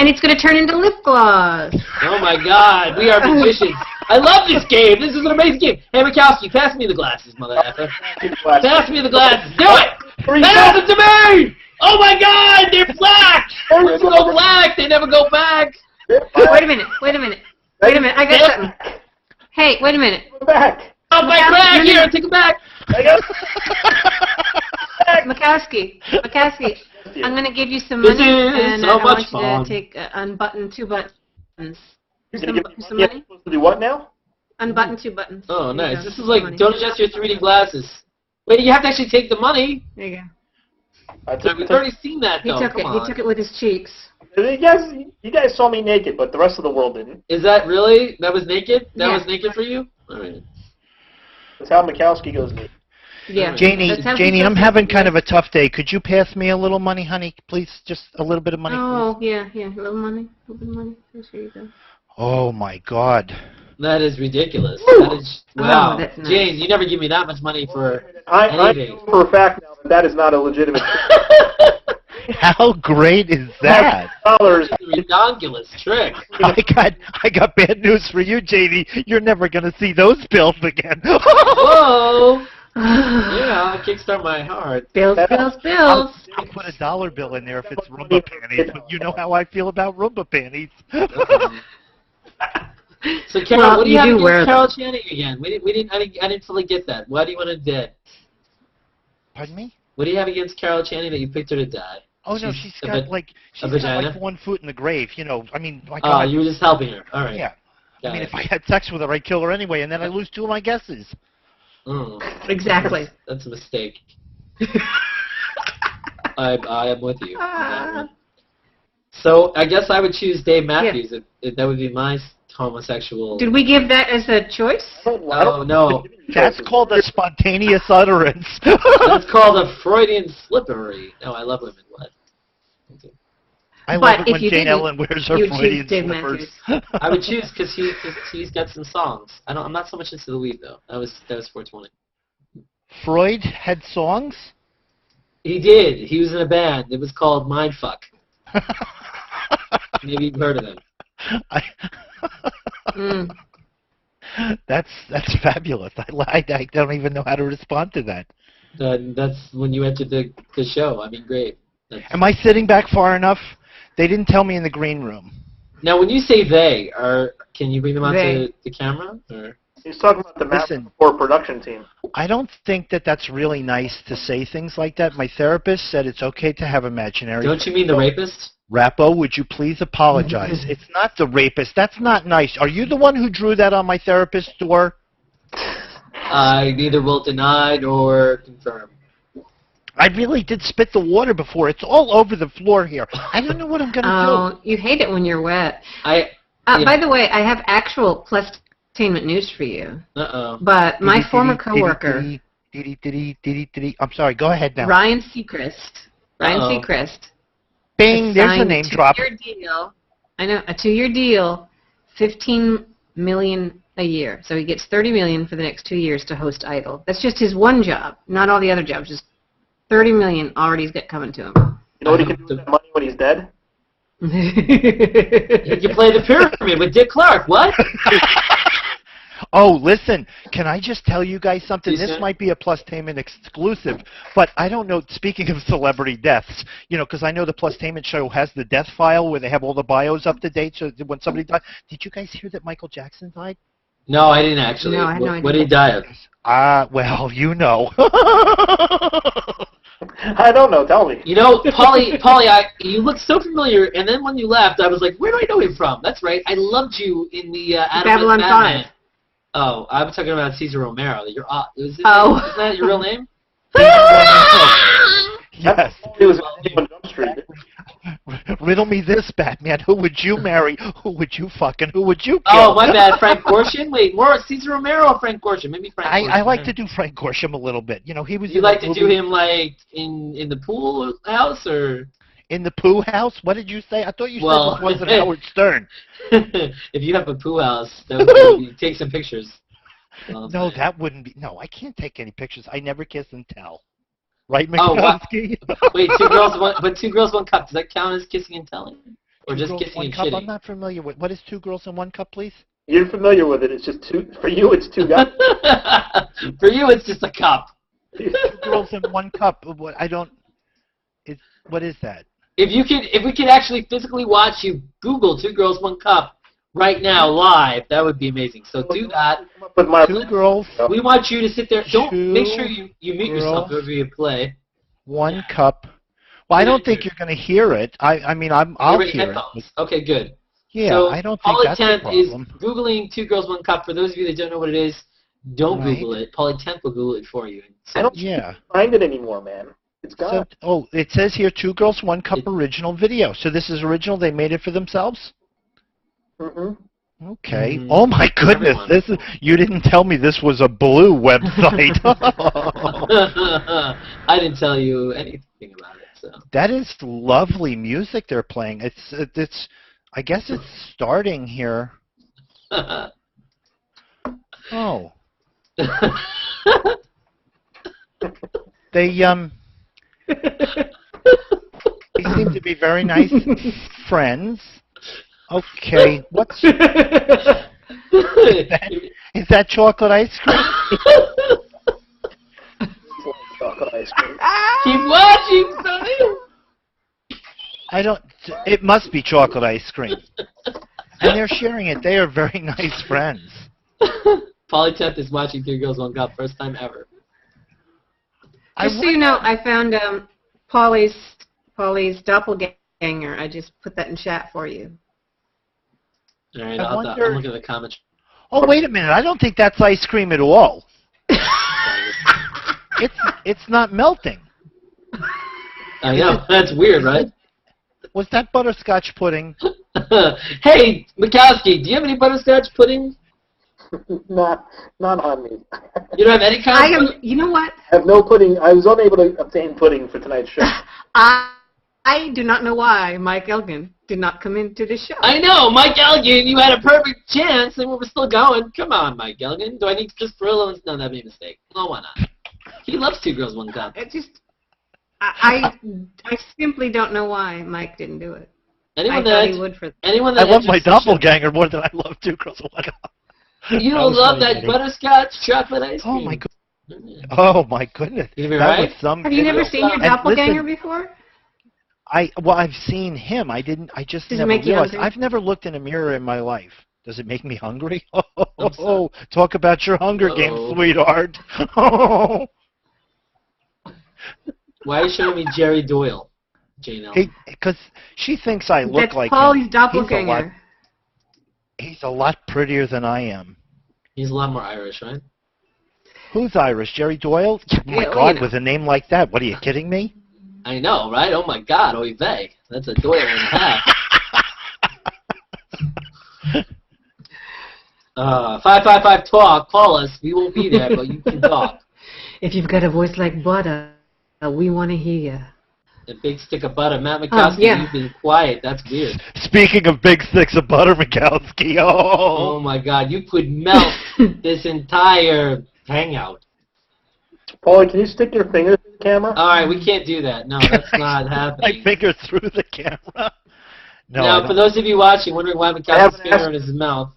it's going to turn into lip gloss. Oh my God, we are magicians. I love this game. This is an amazing game. Hey Makowsky, pass me the glasses, mother effer. Pass me the glasses. Do it! Pass it to me! Oh my God, they're black! They go black, they never go back! Wait a minute, I got something. Hey, wait a minute. Go back. Oh, my Makowsky, back! you're Here, gonna- take it back! I got Makowsky, I'm going to give you some This money, is and so I want much you fun. to take unbutton 2 buttons. You're Some, gonna give me some yeah, money? I'm supposed to do what now? Unbutton 2 buttons. Oh, There you nice. go. This is Some like, money. don't adjust your 3D glasses. Wait, you have to actually take the money. There you I No, we've already seen that, go. though. He took Come it. on. He took it with his cheeks. You guys saw me naked, but the rest of the world didn't. Is that really? That was naked? That Yeah. was naked for you? All right. That's how Makowsky goes naked. Yeah. Janie, That's how he Janie, does I'm it. having kind of a tough day. Could you pass me a little money, honey? Please, just a little bit of money. Oh, yeah. A little money. A little bit of money. Here you go. Oh my God. That is ridiculous. That is, wow. Oh, that's nice. James, you never give me that much money for I anything. know for a fact now that is not a legitimate How great is that? dollars. Redonkulous trick. I got bad news for you, Janie. You're never gonna see those bills again. Whoa! Yeah, kickstart my heart. Bills. I'll put a dollar bill in there if it's Roomba panties, but you know how I feel about Roomba panties. So, Carol, Well, what do you you have do wear against them. Carol Channing again? I didn't fully get that. Why do you want her dead? Pardon me? What do you have against Carol Channing that you picked her to die? Oh no, She's she's a got va- like a vagina? 1 foot in the grave. You know, I mean, like. Oh, you were just helping her. All right. Yeah. Got I mean, it. if I had sex with her, I'd kill her anyway, and then I lose 2 of my guesses. Mm. Exactly. That's a mistake. I am with you. on that one. So I guess I would choose Dave Matthews. If that would be my homosexual. Did we give that as a choice? Oh no, That's called a spontaneous utterance. that's called a Freudian slippery. No, I love women. What? I But love it if when you Jane didn't, Ellen wears her you would choose Freudian Dave slippers. I would choose because he's got some songs. I'm not so much into the weed though. That was 420. Freud had songs? He did. He was in a band. It was called Mindfuck. Maybe you've heard of him. Mm. That's fabulous. I don't even know how to respond to that. That's when you entered the show. I mean, great. Am I sitting back far enough? They didn't tell me in the green room. Now, when you say they, can you bring them onto They. the camera? Or? He's talking about the Listen. Rappaport production team. I don't think that that's really nice to say things like that. My therapist said it's okay to have imaginary. Don't you mean the rapist? Rappo, would you please apologize? It's not the rapist. That's not nice. Are you the one who drew that on my therapist's door? I neither will deny nor confirm. I really did spit the water before. It's all over the floor here. I don't know what I'm going to Oh, you hate it when you're wet. Yeah. By the way, I have actual PLUStainment news for you. Uh-oh. But do. my former coworker, I'm sorry. Go ahead now. Ryan Seacrest, Uh-oh. Bing, there's a signed name a drop. 2-year deal. I know, a 2-year deal, $15 million a year. So he gets $30 million for the next 2 years to host Idol. That's just his one job, not all the other jobs. Just $30 million already coming to him. You know what he can do with that money when he's dead? You can play the pyramid with Dick Clark. What? Oh, listen, can I just tell you guys something? Yes, This sir. might be a PLUStainment exclusive, but I don't know, speaking of celebrity deaths, you know, because I know the PLUStainment show has the death file where they have all the bios up to date, so when somebody died. Did you guys hear that Michael Jackson died? No, I didn't actually. No, I had no What did he idea. die of? Well, you know. I don't know. Tell me. You know, Polly, you look so familiar, and then when you left, I was like, where do I know him from? That's right, I loved you in the Adam Babylon Batman. 5. Oh, I was talking about Cesar Romero. You're isn't that your real name? Yes. He was on Jump Street. Riddle me this, Batman. Who would you marry? Who would you fuck? And who would you kill? Oh, my bad, Frank Gorshin. Wait, more Cesar Romero or Frank Gorshin? Maybe Frank. Gorshin. I like to do Frank Gorshin a little bit. You know, he was. You in like that to do movie- him like in the pool house or? in the poo house? What did you say? I thought you Well, said it wasn't Howard Stern. If you have a poo house, that would be, take some pictures. Well, No, that wouldn't be. No, I can't take any pictures. I never kiss and tell. Right, Oh, wow. Makowsky? Wait, two girls, one cup. Does that count as kissing and telling, or just kissing one and cup? I'm shitting? not familiar with. What is 2 girls in 1 cup, please? You're familiar with it. It's just two. For you, it's two guys. For you, it's just a cup. 2 girls in 1 cup. What I don't. What is that? If we could actually physically watch you Google 2 girls, 1 cup, right now live. That would be amazing. So do that. With my 2 girls, We want you to sit there. Don't make sure Two you mute yourself girls. whenever you play. 1 cup. Well, I don't think you're going to hear it. I mean, I'll You're hear it. headphones. Okay, good. Yeah, So I don't think that's a Polytemp is problem. Googling 2 Girls, 1 Cup. For those of you that don't know what it is, don't Right. Google it. Polytemp will Google it for you. I don't Yeah. find it anymore, man. It's So, gone. it says here 2 girls, 1 cup original video. So this is original. They made it for themselves. Okay. Mhm. Oh my goodness! Everyone. This is. You didn't tell me this was a blue website. I didn't tell you anything about it. So That is lovely music they're playing. It's. I guess it's starting here. Oh. They They seem to be very nice friends. Okay, what's is that chocolate ice cream? Chocolate ice cream. Keep watching, Sonny. I don't. It must be chocolate ice cream. And they're sharing it. They are very nice friends. Polytemp is watching 2 Girls, 1 Cup. First time ever. Just so you know, I found Polly's doppelganger. I just put that in chat for you. All right, I I'm wonder- looking at the comments. Oh, wait a minute. I don't think that's ice cream at all. It's not melting. I know. That's weird, right? Was that butterscotch pudding? Hey, Makowsky, do you have any butterscotch pudding? Not on me. You don't have any kind I of am. pudding? You know what? I have no pudding. I was unable to obtain pudding for tonight's show. I do not know why Mike Elgin did not come into the show. I know, Mike Elgin, you had a perfect chance, and we're still going. Come on, Mike Elgin. Do I need Christopher Illow's? No, that'd be a mistake. No, why not? He loves 2 Girls, 1 Cup. It just, I simply don't know why Mike didn't do it. Anyone I thought that he would for. anyone I that love my enters the show- doppelganger more than I love 2 girls and 1 cup. You That don't was love funny, that Eddie. butterscotch chocolate ice cream? Oh my Oh my goodness. You be That right? was some Have you never video. seen your And doppelganger listen, before? I've seen him. I just Does it never make you realized. hungry? I've never looked in a mirror in my life. Does it make me hungry? I'm sorry. Talk about your Hunger Uh-oh. Games, sweetheart. Oh. Why are you showing me Jerry Doyle, Jane Ellen? Because she thinks I look That's like Polly's him. doppelganger. He's a lot prettier than I am. He's a lot more Irish, right? Who's Irish? Jerry Doyle? Oh my Yeah, well, God, you know. with a name like that, what are you kidding me? I know, right? Oh my God, oy vey. That's a Doyle and a half. 555 talk. Call us. We won't be there, but you can talk. If you've got a voice like butter, we want to hear you. A big stick of butter. Matt Makowsky, yeah. you've been quiet. That's weird. Speaking of big sticks of butter, Makowsky, Oh my God, you could melt this entire hangout. Paulie, can you stick your finger to the camera? All right, we can't do that. No, that's not my happening. finger through the camera. No, I Now, don't- for those of you watching, wondering why I have Makowski's an finger in his mouth.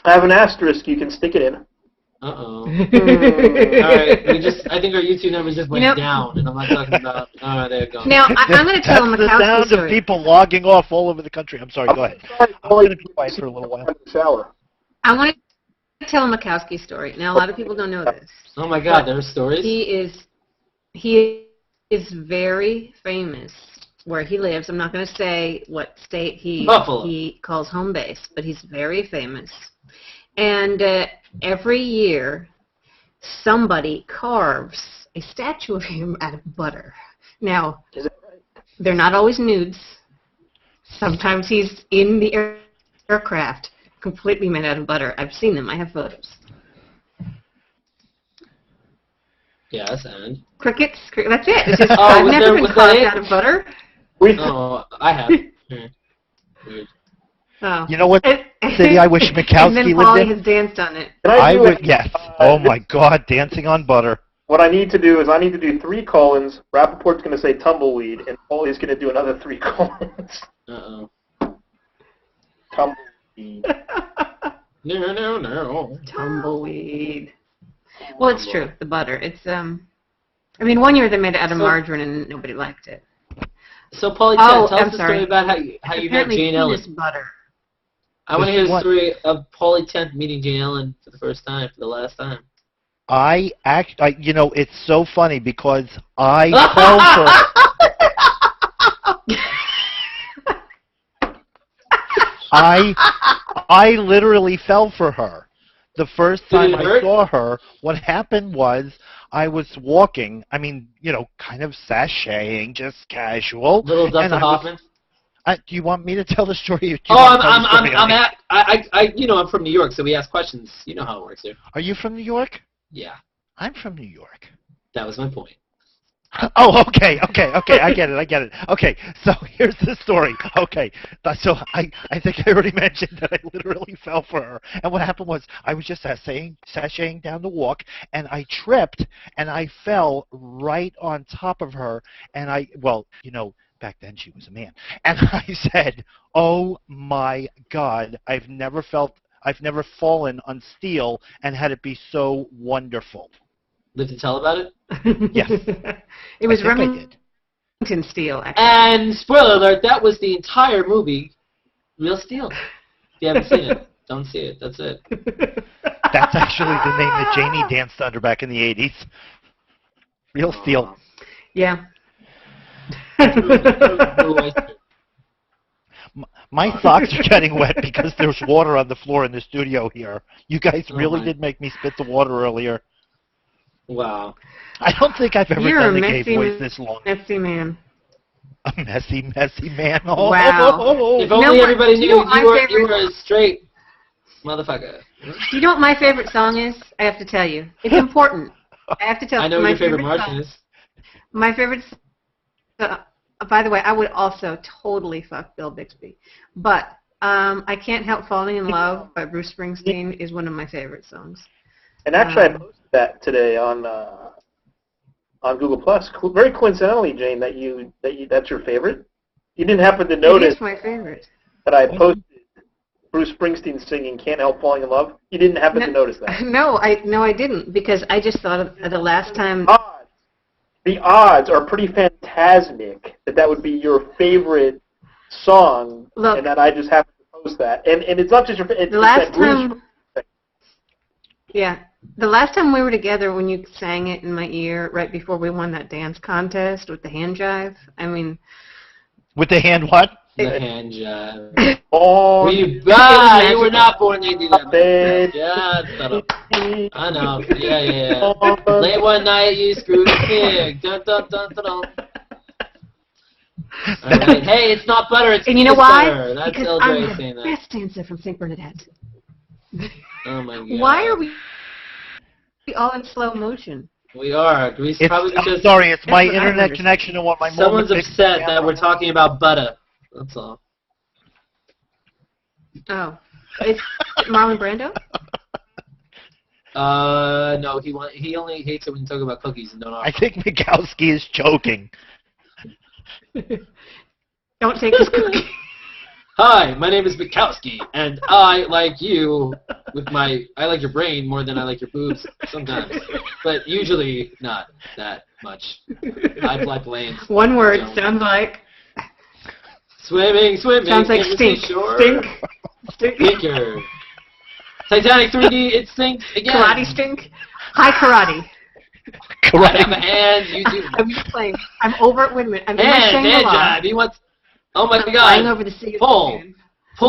I have an asterisk you can stick it in. Uh-oh. All right, I think our YouTube numbers just went You know- down, and I'm not talking about. All right, there you go. Now, I'm going to tell That's the Makowski sound of story. people logging off all over the country. I'm sorry, go ahead. Sorry, I'm Paulie, going to be quiet for a little while. in the shower. I want to tell a Makowski story. Now, a lot of people don't know this. Oh my God, there are stories. He is very famous where he lives. I'm not going to say what state Buffalo. he calls home base, but he's very famous. And every year, somebody carves a statue of him out of butter. Now, Is it right? they're not always nudes. Sometimes he's in the aircraft, completely made out of butter. I've seen them. I have photos. Yes, and. Crickets. That's it. It's just, Oh, I've was never there- been was that carved it? out of butter. We Oh, I have. Weird. Oh. You know what city I wish And Makowski then lived Polly in? has danced on it. Can I do would, it? yes. Oh my God, dancing on butter. What I need to do is I need to do 3 colons. Rappaport's going to say tumbleweed, and Paulie's going to do another 3 colons. Uh-oh. Tumbleweed. No. Tumbleweed. Well, it's true. The butter. It's I mean, one year they made it out of So- margarine and nobody liked it. So, Paulie, Oh, tell I'm us the sorry. story about how you met Apparently Jane Ellen. penis butter. I want to hear the story of Paulie 10th meeting Jane Ellen for the first time, for the last time. You know, it's so funny because I fell for. I literally fell for her. The first time I saw her, what happened was I was walking. I mean, you know, kind of sashaying, just casual. Little Dustin Hoffman. Do you want me to tell the story? I'm from New York, so we ask questions. You know how it works here. Are you from New York? Yeah. I'm from New York. That was my point. Oh, okay, I get it. Okay, so here's the story. Okay, so I think I already mentioned that I literally fell for her. And what happened was I was just sashaying down the walk, and I tripped, and I fell right on top of her, and back then she was a man. And I said, oh my God, I've never fallen on steel and had it be so wonderful. Live to tell about it? Yes. It was Remington Steel, actually. And, spoiler alert, that was the entire movie, Real Steel. If you haven't seen it, don't see it. That's it. That's actually the name that Janie danced under back in the 80s. Real Steel. Yeah. My socks are getting wet because there's water on the floor in the studio here. You guys really did make me spit the water earlier. Wow. I don't think I've ever done the gay voice this long. Messy man. A messy man. Oh. Wow. If only everybody knew you were a straight motherfucker. You know what my favorite song is? I have to tell you. It's important. I have to tell you. I know what your favorite Martian is. My favorite by the way, I would also totally fuck Bill Bixby. But I Can't Help Falling in Love by Bruce Springsteen is one of my favorite songs. And actually, I posted that today on Google Plus. Very coincidentally, Jane, that's your favorite. You didn't happen to notice. It is my favorite. That I posted Bruce Springsteen singing "Can't Help Falling in Love." You didn't happen to notice that. No, I didn't, because I just thought of the last time. The odds are pretty phantasmic that would be your favorite song, and that I just happened to post that. And it's not just your. It's the last time. Yeah. The last time we were together, when you sang it in my ear right before we won that dance contest with the hand jive, I mean... With the hand what? The hand jive. You were not born to do that. Yeah, I know. Yeah. Late one night, you screwed a pig. Dun, dun, dun, dun, dun. All right. Hey, it's not butter, it's and you know why? Butter. That's because I'm the best dancer from St. Bernadette. Oh my God. Why are we all in slow motion? We are. I'm sorry, it's my internet connection and what my someone's upset that we're talking about butter. That's all. Oh. Is it Marlon Brando? No, he only hates it when you talk about cookies and don't offer. I think Makowsky is joking. Don't take his cookie. Hi, my name is Makowsky, and I like you I like your brain more than I like your boobs sometimes, but usually not that much. I like lanes. One word, sounds like... Swimming. Sounds like stink. Stinker. Titanic 3D, it stinks again. Karate stink. Hi, karate. I have a hand, you do. I'm just playing. I'm over at Windman. I'm in my Shangri-La. He wants... Oh my God! Flying over the sea. Pull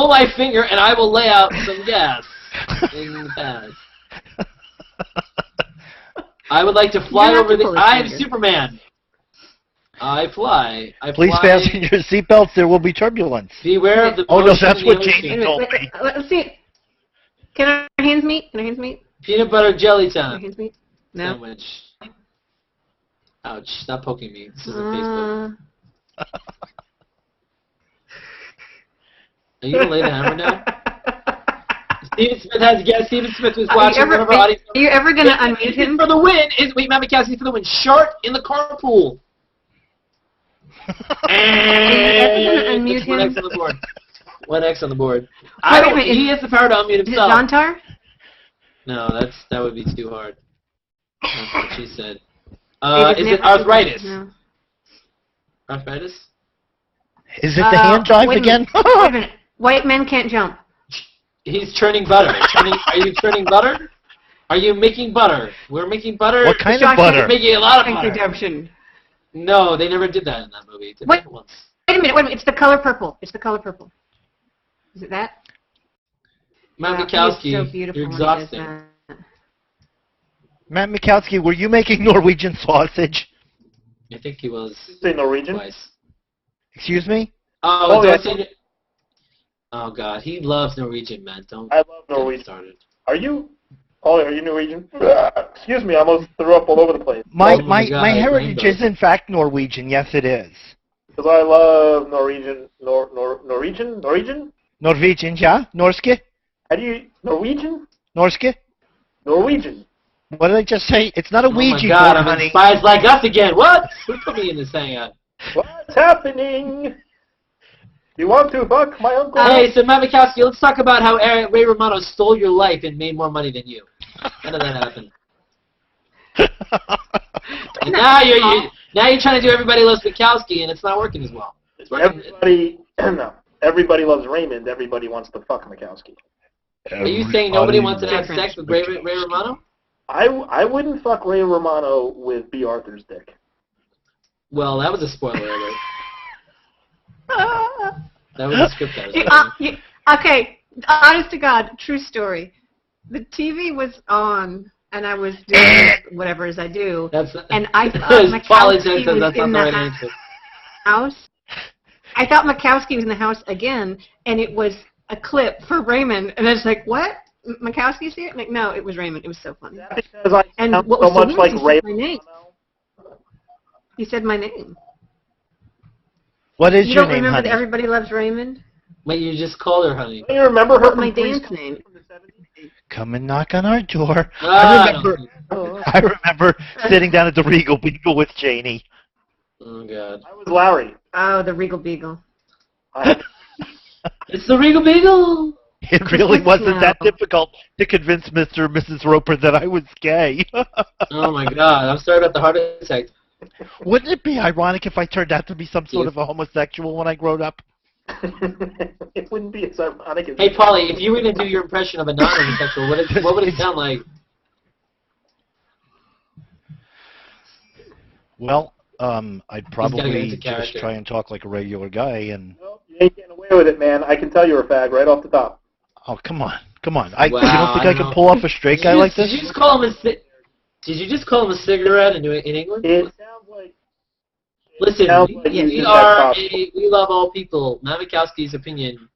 my finger, and I will lay out some gas in the pad. I would like to fly over the. I'm Superman. I fly. Please fasten your seatbelts. There will be turbulence. Beware of the. Oh no, that's what Jamie told me. Let's see. Can our hands meet? Peanut butter jelly time. Can our hands meet? No. Sandwich. Ouch! Stop poking me. This is a Facebook. Are you going to lay the hammer down? Steven Smith has a guest. Steven Smith was watching. Are you ever going to unmute him? For the win is Makowsky for the win. Shark in the carpool. And unmute him? 1X on the board. 1X on the board. He has the power to unmute himself. Is it Zontar? No, that would be too hard. That's what she said. Is it arthritis? No. Arthritis? Is it the hand jive again? Wait a minute. White men can't jump. He's churning butter. Are you churning butter? Are you making butter? We're making butter. What kind of butter? We're making a lot of butter. Redemption. No, they never did that in that movie. Did Wait. they once? Wait a minute. It's the color purple. It's the color purple. Is it that? Matt Wow, Makowsky, he is so beautiful you're when he does exhausting. that. Matt Makowsky, were you making Norwegian sausage? I think he was Say Norwegian? twice. Excuse me? Oh, yeah. don't say... Oh, God. He loves Norwegian, man. Don't I love get Norwegian. started. Are you? Paulie, are you Norwegian? Excuse me, I almost threw up all over the place. My Oh my God, heritage rainbow. is in fact Norwegian. Yes, it is. Because I love Norwegian. Norwegian? Norwegian? Norwegian, yeah? Norske? How do you... Norwegian? Norske? Norwegian. What did I just say? It's not a Oh, my Ouija God. board, I'm honey. in spies like us again. What? Who put me in this hangout? What's happening? You want to buck my uncle? Hey, so Matt Makowsky, let's talk about how Ray Romano stole your life and made more money than you. How did that happen? And now you're trying to do Everybody Loves Makowsky, and it's not working as well. It's working. Everybody loves Raymond. Everybody wants to fuck Makowsky. Are you saying nobody wants to have sex with Ray Romano? I wouldn't fuck Ray Romano with B. Arthur's dick. Well, that was a spoiler alert. That was a script I was writing. Okay, honest to God, true story. The TV was on, and I was doing whatever as I do, and I thought Makowsky was in the house. I thought Makowsky was in the house again, and it was a clip for Raymond, and I was like, what? Makowski's here? Like, no, it was Raymond. It was so funny. Because I And sound what so was so much weird, like he Ray said my name. He said my name. What is You your don't name, remember honey? that Everybody Loves Raymond? Wait, you just called her, honey. Do you remember her What from my Three's dance name? from the 70s? Come and knock on our door. Ah, I remember sitting down at the Regal Beagle with Janie. Oh, God. I was Larry. Oh, the Regal Beagle. It's the Regal Beagle! It really wasn't that No. difficult to convince Mr. and Mrs. Roper that I was gay. Oh, my God. I'm sorry about the heart attack. Wouldn't it be ironic if I turned out to be some sort of a homosexual when I growed up? It wouldn't be as ironic as... Hey, Paulie, if you were going to do your impression of a non-homosexual, what would it sound like? Well, I'd gotta get probably into just character. try and talk like a regular guy and... Nope, you ain't getting away with it, man. I can tell you're a fag right off the top. Oh, come on. Come on. Wow, you don't think I I can know. pull off a straight guy like this? Did you just call him a cigarette in England? It sounds like... Listen, sounds like you we did are that we love all people. Matt Makowsky's opinion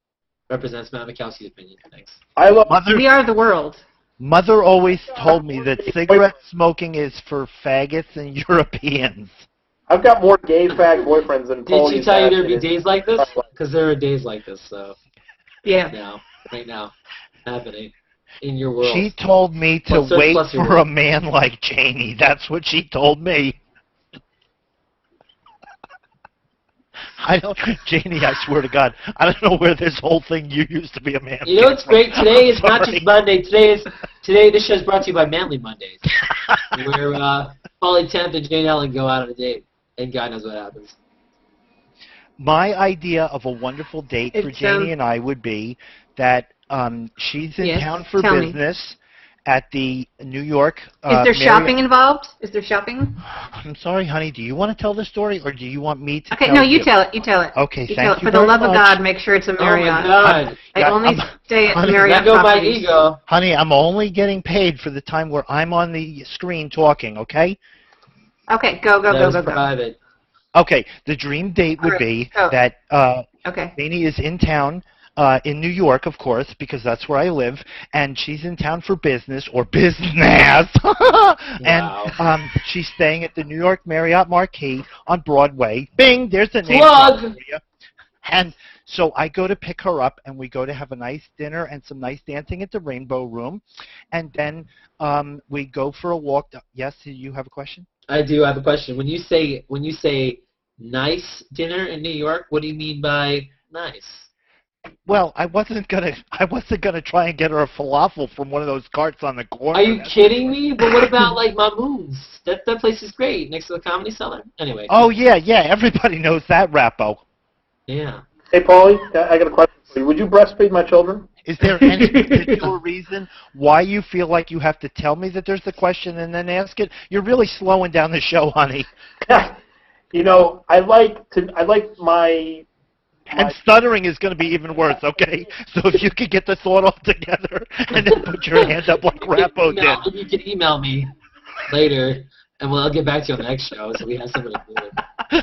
represents Matt Makowsky's opinion. Thanks. I love... We are the world. Mother always told me that cigarette smoking is for faggots and Europeans. I've got more gay fag boyfriends than Did she Paulie's tell you had there'd be in- days like this? Because there are days like this, so Yeah. right now, happening in your world. She told me to Plus- wait plus your for a world. man like Janie. That's what she told me. Janie, I swear to God, I don't know where this whole thing you used to be a man. You know what's great? Today is not Sorry. just Monday. Today this show is brought to you by Manly Mondays, where Paulie Temp and Jane Ellen go out on a date, and God knows what happens. My idea of a wonderful date for It's, Janie and I would be that she's in Yes, town for tell me. business at the New York. Is there Marriott- shopping involved? Is there shopping? I'm sorry, honey. Do you want to tell the story, or do you want me to? Okay, tell no, you tell it. You tell it. Okay, you thank tell it. you For the very love of much. God, make sure it's a Oh Marriott. my God! I Yeah, only stay at honey, Marriott Let go my properties. ego. Honey, I'm only getting paid for the time where I'm on the screen talking. Okay. Okay, go. That was private. Okay. The dream date would be Alright, that Okay. Janie is in town. In New York, of course, because that's where I live, and she's in town for business or business, and she's staying at the New York Marriott Marquis on Broadway. Bing, there's the name. Plug. For you. And so I go to pick her up, and we go to have a nice dinner and some nice dancing at the Rainbow Room, and then we go for a walk. Yes, you have a question? I do have a question. When you say nice dinner in New York, what do you mean by nice? Well, I wasn't gonna try and get her a falafel from one of those carts on the corner. Are you kidding me? But what about like Mamoon's? That place is great next to the Comedy Cellar. Anyway. Oh yeah, everybody knows that, Rappo. Yeah. Hey, Paulie, I got a question for you. Would you breastfeed my children? Is there any particular reason why you feel like you have to tell me that there's the question and then ask it? You're really slowing down the show, honey. You know, I like my And stuttering is going to be even worse, okay? So if you could get the thought all together and then put your hand up like Rappo did. You can email me later, and I'll get back to you on the next show, so we have something to do.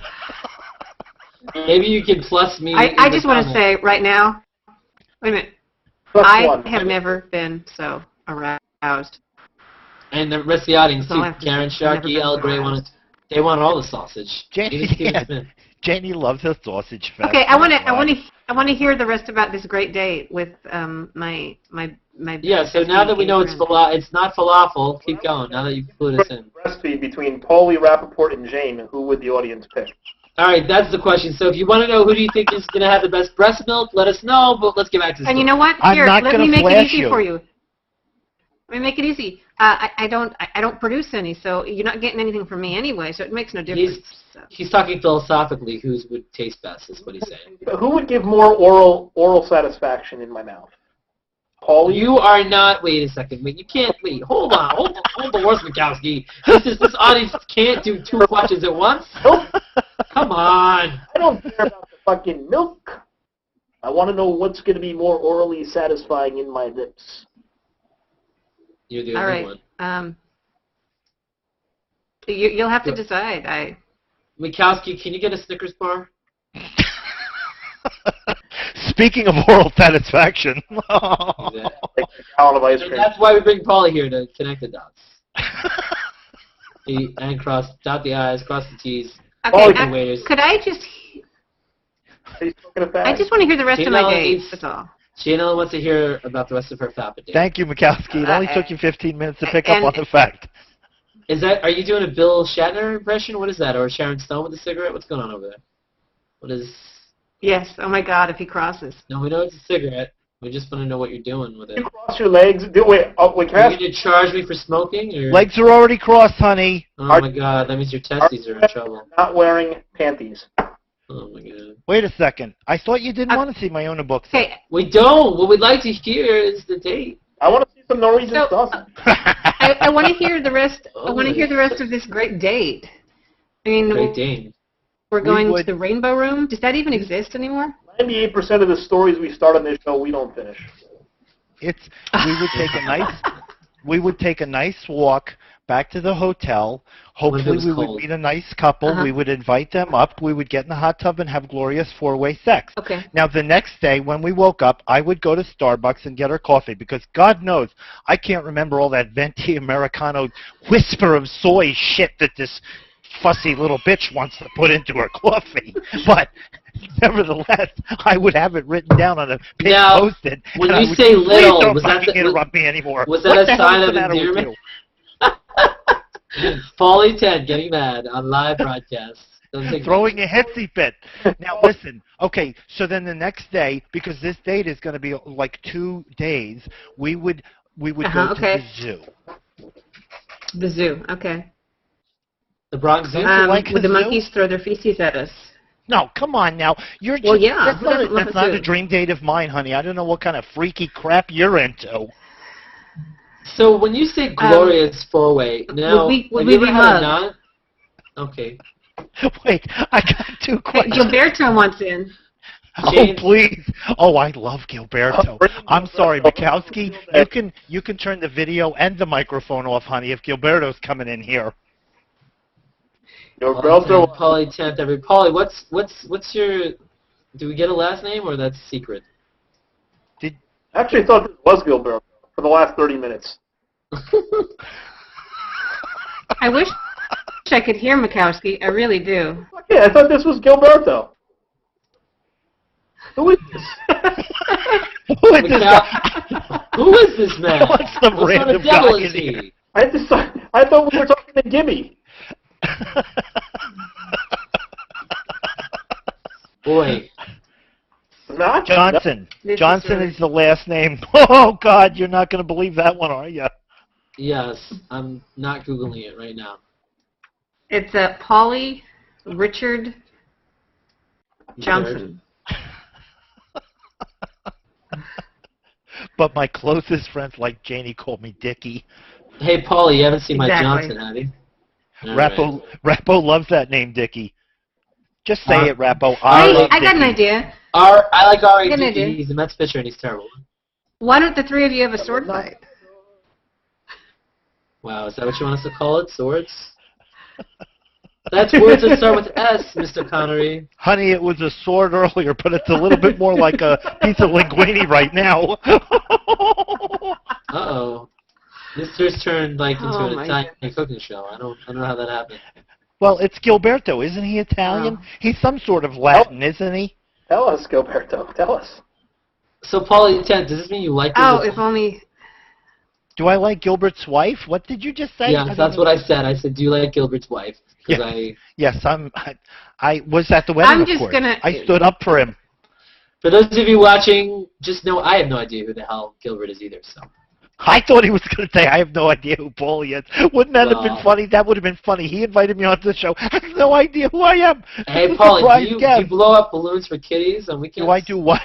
Maybe you can plus me. I just want to say right now, wait a minute. I have never been so aroused. And the rest of the audience, too. So Karen, Sharky, El Gray they want all the sausage. Janie loves her sausage fest. Okay, I want to hear the rest about this great date with my. Yeah, so now that we know it's not falafel, keep going. Now that you've clued us in. Recipe between Paulie, Rappaport, and Jane. Who would the audience pick? All right, that's the question. So if you want to know who do you think is going to have the best breast milk, let us know. But let's get back to this. And you know what? Here, let me make it easy for you. Let me make it easy. I don't produce any, so you're not getting anything from me anyway, so it makes no difference. He's talking philosophically. Whose would taste best? Is what he's saying. Who would give more oral satisfaction in my mouth? Paulie? You are not. Wait a second. Wait, you can't. Wait. Hold on. Hold the horse, Makowsky. This audience can't do two questions at once. Nope. Come on. I don't care about the fucking milk. I want to know what's going to be more orally satisfying in my lips. You're the only one. You'll have to decide. Makowsky, can you get a Snickers bar? Speaking of oral satisfaction. Exactly. Of ice cream. That's why we bring Paulie here to connect the dots. And dot the I's, cross the T's. Okay, could I just... I just want to hear the rest of my dates, that's all. Janelle wants to hear about the rest of her Fappa date. Thank you, Makowsky. It only took you 15 minutes to pick up on the fact. Are you doing a Bill Shatner impression? What is that? Or Sharon Stone with a cigarette? What's going on over there? What is... Yes, oh my God, if he crosses. No, we know it's a cigarette. We just want to know what you're doing with it. You cross your legs. Wait, are you going to charge me for smoking? Or? Legs are already crossed, honey. Oh my God, that means your testes are in trouble. Not wearing panties. Oh my God. Wait a second. I thought you didn't want to see my own book. Hey, we don't. What we'd like to hear is the date. I want to see some Norwegian sausage. I want to hear the rest. I want to hear the rest of this great date. I mean, great date. We're going to the Rainbow Room. Does that even exist anymore? 98% of the stories we start on this show, we don't finish. We would take a nice walk back to the hotel. Hopefully we would meet a nice couple. We would invite them up. We would get in the hot tub and have glorious four-way sex. Okay. Now, the next day when we woke up, I would go to Starbucks and get her coffee because God knows I can't remember all that venti Americano whisper of soy shit that this fussy little bitch wants to put into her coffee. But nevertheless, I would have it written down on a big Post-it. When you say little, don't interrupt me anymore. Was that a sign of endearment? Paulie 10 getting mad on live broadcast. Throwing a hitsy fit. Now listen, okay, so then the next day, because this date is going to be like 2 days, we would go to the zoo. The zoo, okay. The Bronx Zoo? Would the monkeys throw their feces at us? No, come on now. Well, yeah. That's not a dream date of mine, honey. I don't know what kind of freaky crap you're into. So when you say glorious four-way, now, would we be mugged? Okay. Wait, I got 2 questions. Gilberto wants in. Oh, please. Oh, I love Gilberto. I'm sorry, Makowsky. You can turn the video and the microphone off, honey, if Gilberto's coming in here. Gilberto. Paulie 10th. Paulie, what's your... Do we get a last name, or that's secret? I actually thought this was Gilberto for the last 30 minutes. I wish I could hear Makowsky. I really do. Yeah, I thought this was Gilberto. Who is this? Who is this guy? Who is this man? What's the random guy in here? I thought we were talking to Gibby. Boy. Not Johnson. Johnson is the last name. Oh, God, you're not going to believe that one, are you? Yes, I'm not Googling it right now. It's Paulie Richard Johnson. but my closest friends like Janie call me Dickie. Hey, Paulie, you haven't seen Mike Exactly. Johnson, have you? All Rappo loves that name, Dickie. Just say it, Rappo. Hey, love I got an Dickie. idea. I like R.A. Good Dickey. idea. He's a Mets pitcher and he's terrible. Why don't the three of you have a sword fight? Wow, is that what you want us to call it? Swords? That's words that start with S, Mr. Connery. Honey, it was a sword earlier, but it's a little bit more like a piece of linguine right now. Uh-oh. This turned like into Oh, an my Italian cooking show. I don't know how that happened. Well, it's Gilberto. Isn't he Italian? Oh. He's some sort of Latin, isn't he? Tell us, Gilberto. Tell us. So, Paulie, does this mean you like it? Oh, if only... Do I like Gilbert's wife? What did you just say? Yeah, that's what I said. I said, do you like Gilbert's wife? Yeah. Yes, I was at the wedding, I'm of just course. gonna- I stood up for him. For those of you watching, just know I have no idea who the hell Gilbert is either, so... I thought he was going to say, I have no idea who Paulie is. Wouldn't that have been Well. funny? That would have been funny. He invited me onto the show. I have no idea who I am. Hey, Surprise Paulie, do you guest. blow up balloons for kitties on weekends? Do I do what?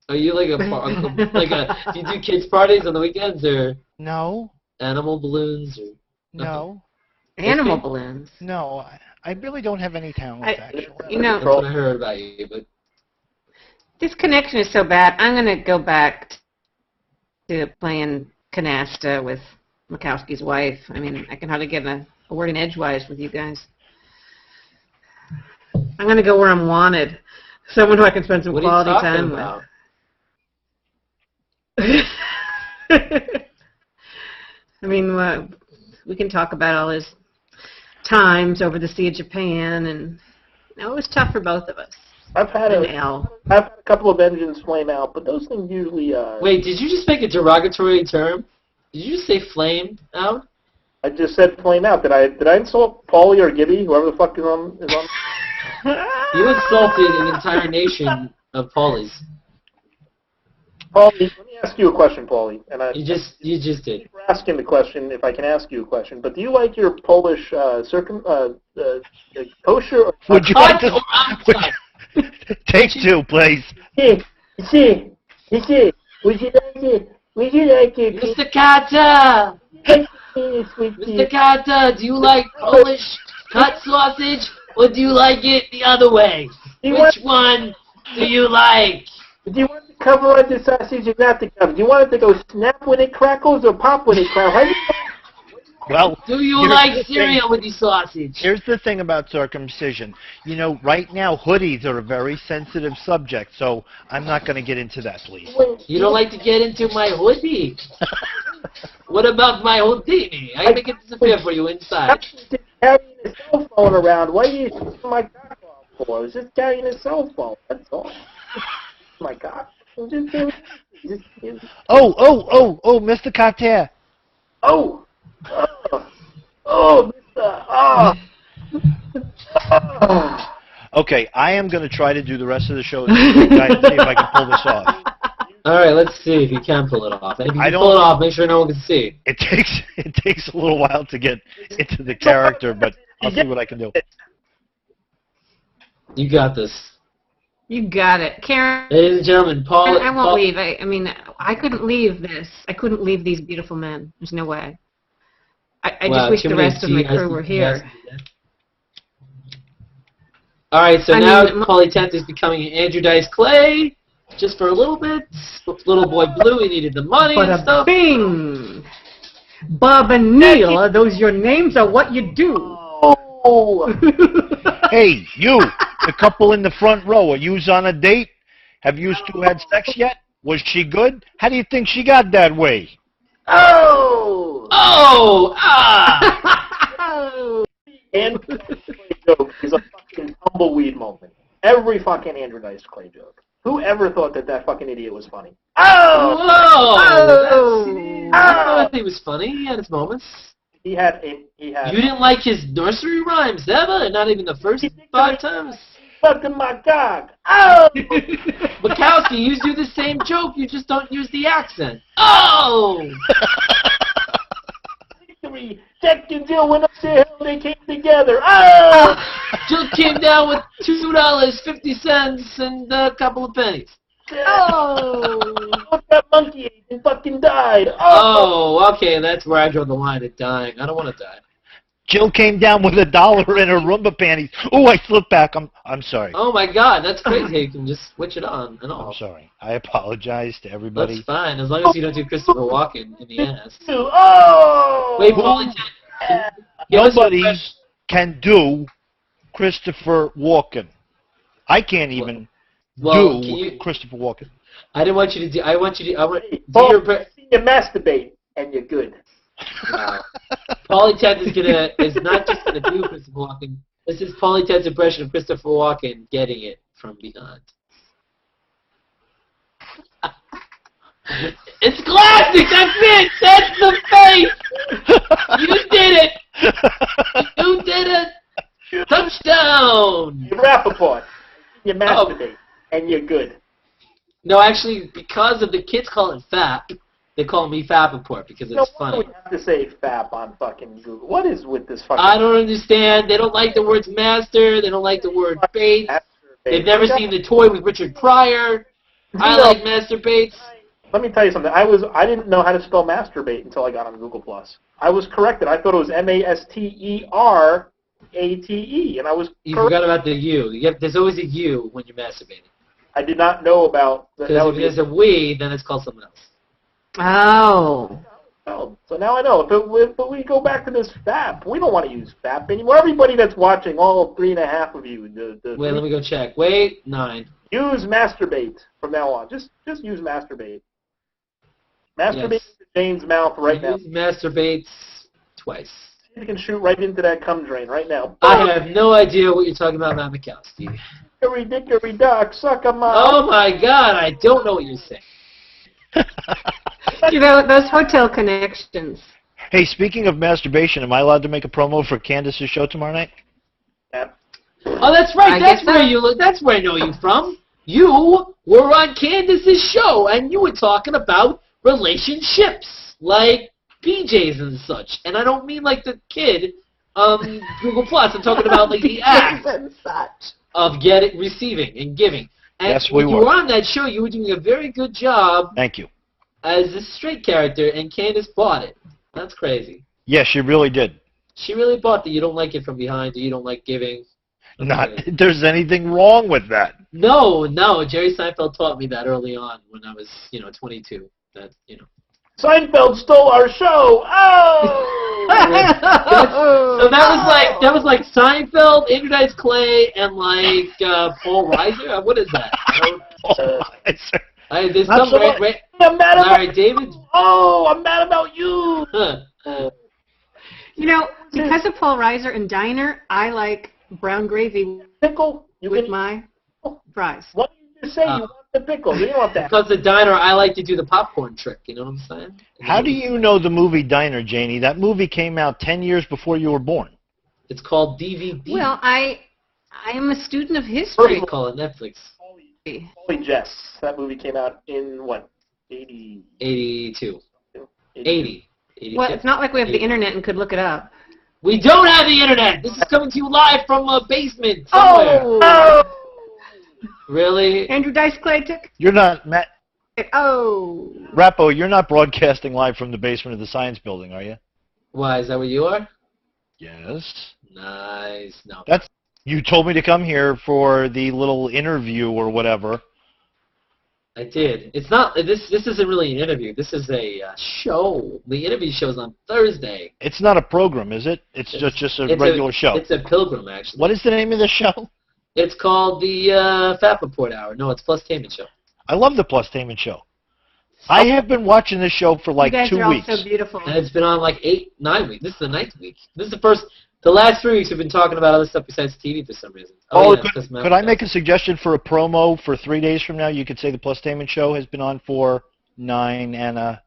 Are you like do you do kids parties on the weekends or No. animal balloons or No. Animal balloons. No. I really don't have any talent, actually. You know, That's what I heard about you, but this connection is so bad, I'm going to go back to playing canasta with Makowsky's wife. I mean, I can hardly get a word in edgewise with you guys. I'm going to go where I'm wanted. Someone who I can spend some what are you quality talking time about? with. I mean, we can talk about all his times over the Sea of Japan, and it was tough for both of us. I've had And a Al. couple of engines flame out, but those things usually. Wait, did you just make a derogatory term? Did you just say flame out? I just said flame out. Did I insult Paulie or Gibby, whoever the fuck is on? You insulted an entire nation of Paulies. Paulie, let me ask you a question, Paulie. And You just did. for asking the question, if I can ask you a question. But do you like your Polish kosher? Or Would you like to... Take two, please. See, would you like it? Would you like it? Mr. Carter! Mr. Carter, do you like Polish cut sausage or do you like it the other way? Which one do you like? Do you want the cover on the sausage or not the cover? Do you want it to go snap when it crackles or pop when it crackles? Well, Do you here's like the cereal with your sausage? Here's the thing about circumcision. You know, right now, hoodies are a very sensitive subject, so I'm not going to get into that, please. You don't like to get into my hoodie. What about my hoodie? I can make it disappear for you inside. Carrying a cell phone around. What are you taking my cock off for? I was just carrying a cell phone. That's all. My God. Oh, Mr. Carter. Oh, Mr. Okay, I am going to try to do the rest of the show and see if I can pull this off. All right, let's see if you can pull it off. And if you I can don't- pull it off, make sure no one can see. It takes a little while to get into the character, but I'll see what I can do. You got this. You got it. Karen, Ladies and gentlemen, Paul... I won't leave. I mean, I couldn't leave this. I couldn't leave these beautiful men. There's no way. I Wow, just wish too the many rest of my G's crew were and here. G's. All right, so I now mean, Paulie Tent is becoming Andrew Dice Clay, just for a little bit. Little boy Blue, he needed the money and Bada stuff. bing! Bob and Neil, are those your names or what you do? Oh. Hey, you, the couple in the front row, are yous on a date? Have yous two had sex yet? Was she good? How do you think she got that way? Oh. Oh! Ah! And joke is a fucking tumbleweed moment. Every fucking Andrew Dice Clay joke. Who ever thought that fucking idiot was funny? Whoa! Oh! I thought he was funny. He had his moments. He had. You didn't like his nursery rhymes ever? Not even the first 5 times? Fucking my cock. Oh. Makowsky, you do the same joke, you just don't use the accent. Oh! Victory. Jack and Jill went up the hill. They came together. Oh. Jill came down with $2.50 and a couple of pennies. Oh, that monkey ate and fucking died. Oh, okay, that's where I draw the line at dying. I don't want to die. Jill came down with $1 in her Roomba panties. Oh, I slipped back. I'm sorry. Oh my God, that's crazy. You can just switch it on and off. I'm sorry. I apologize to everybody. That's fine, as long as you don't do Christopher Walken in the ass. Oh! Wait, Paulie, Nobody can do Christopher Walken. I can't even do Christopher Walken. I didn't want you to do. I want you to. I want do Paul, your. you masturbate and you're good. Wow. Paulie Ted is not just gonna do Christopher Walken. This is Paulie Ted's impression of Christopher Walken getting it from behind. It's classic. That's it. That's the face. You did it. You did it. Touchdown. You Rappaport. You masturbate and you're good. No, actually, because of the kids call it FAP, they call me Rappaport because it's funny. Why do we have to say FAP on fucking Google? What is with this fucking... I don't understand. They don't like the words master. They don't like the word bait. They've never seen the toy with Richard Pryor. I like masturbates. Let me tell you something. I didn't know how to spell masturbate until I got on Google+. I was corrected. I thought it was M-A-S-T-E-R-A-T-E, and I was You forgot about the U. There's always a U when you're masturbating. I did not know about... Because if there's a we, then it's called something else. Oh. Oh, so now I know. But we go back to this FAP. We don't want to use FAP anymore. Everybody that's watching, all 3.5 of you, Wait, let me go check. Wait, 9. Use masturbate from now on. Just use masturbate. Masturbate into Jane's mouth right now. Use masturbates twice. You can shoot right into that cum drain right now. I have no idea what you're talking about, Matt Makowsky. Dickory duck, suck 'em up. Oh my God, I don't know what you're saying. You know, those hotel connections. Hey, speaking of masturbation, am I allowed to make a promo for Candace's show tomorrow night? Yeah. Oh, that's right. I That's guess where so. you look. That's where I know you from. You were on Candace's show, and you were talking about relationships, like PJs and such. And I don't mean like the kid, Google Plus. I'm talking about like the act of receiving and giving. And Yes, we when you were. were on that show, you were doing a very good job Thank you. as a straight character, and Candace bought it. That's crazy. Yes, she really did. She really bought that you don't like it from behind, or you don't like giving. That's Not crazy. there's anything wrong with that. No, Jerry Seinfeld taught me that early on when I was, 22. That, Seinfeld stole our show. Oh! So that was like Seinfeld, Andrew Dice Clay, and like Paul Reiser. What is that? There's Not some so much. I'm mad about Larry David. Oh, I'm mad about you. Huh. You know, because of Paul Reiser and Diner, I like brown gravy Pickle. You with can. my fries. What did you just say? You want the pickle. You don't want that. Because the diner, I like to do the popcorn trick. You know what I'm saying? How do you know the movie Diner, Janie? That movie came out 10 years before you were born. It's called DVD. Well, I am a student of history. They call it Netflix. Holy Jess. That movie came out in what? 80. 82. 80. 80. Well, it's not like we have the 80. internet and could look it up. We don't have the internet. This is coming to you live from a basement somewhere. Oh! Really? Andrew Dice Clay took You're not, Matt. it. Oh. Rappo, you're not broadcasting live from the basement of the science building, are you? Why, is that what you are? Yes. Nice. No. You told me to come here for the little interview or whatever. I did. It's not. This isn't really an interview. This is a show. The interview show's on Thursday. It's not a program, is it? It's just a regular show. It's a pilgrim, actually. What is the name of the show? It's called the Rappaport Hour. No, it's PLUStainment Show. I love the PLUStainment show. I have been watching this show for like you guys 2 are weeks. all so beautiful. And it's been on like 9 weeks. This is the 9th week. This is the first. The last 3 weeks we've been talking about other stuff besides TV for some reason. Oh, yeah, because Matt could I Makowsky. make a suggestion for a promo for 3 days from now? You could say the PLUStainment show has been on for 9.5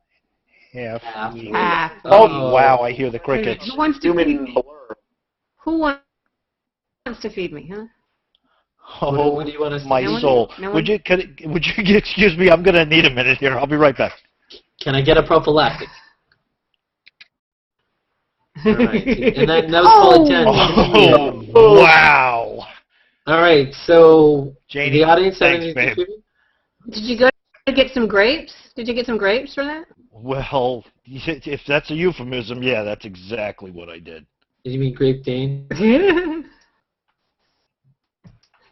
weeks. Ah. Oh, wow, I hear the crickets. Who wants to Human feed me? blur. Who wants to feed me, huh? Oh, What do you want us to my do? No one- soul. no Would one- you excuse me? I'm going to need a minute here. I'll be right back. Can I get a prophylactic? All right. And then that was called 10. Oh, wow. All right. So Janie, the audience have thanks, anything babe. to contribute? Did you go to get some grapes? Did you get some grapes for that? Well, if that's a euphemism, yeah, that's exactly what I did. Did you mean Grape Dane?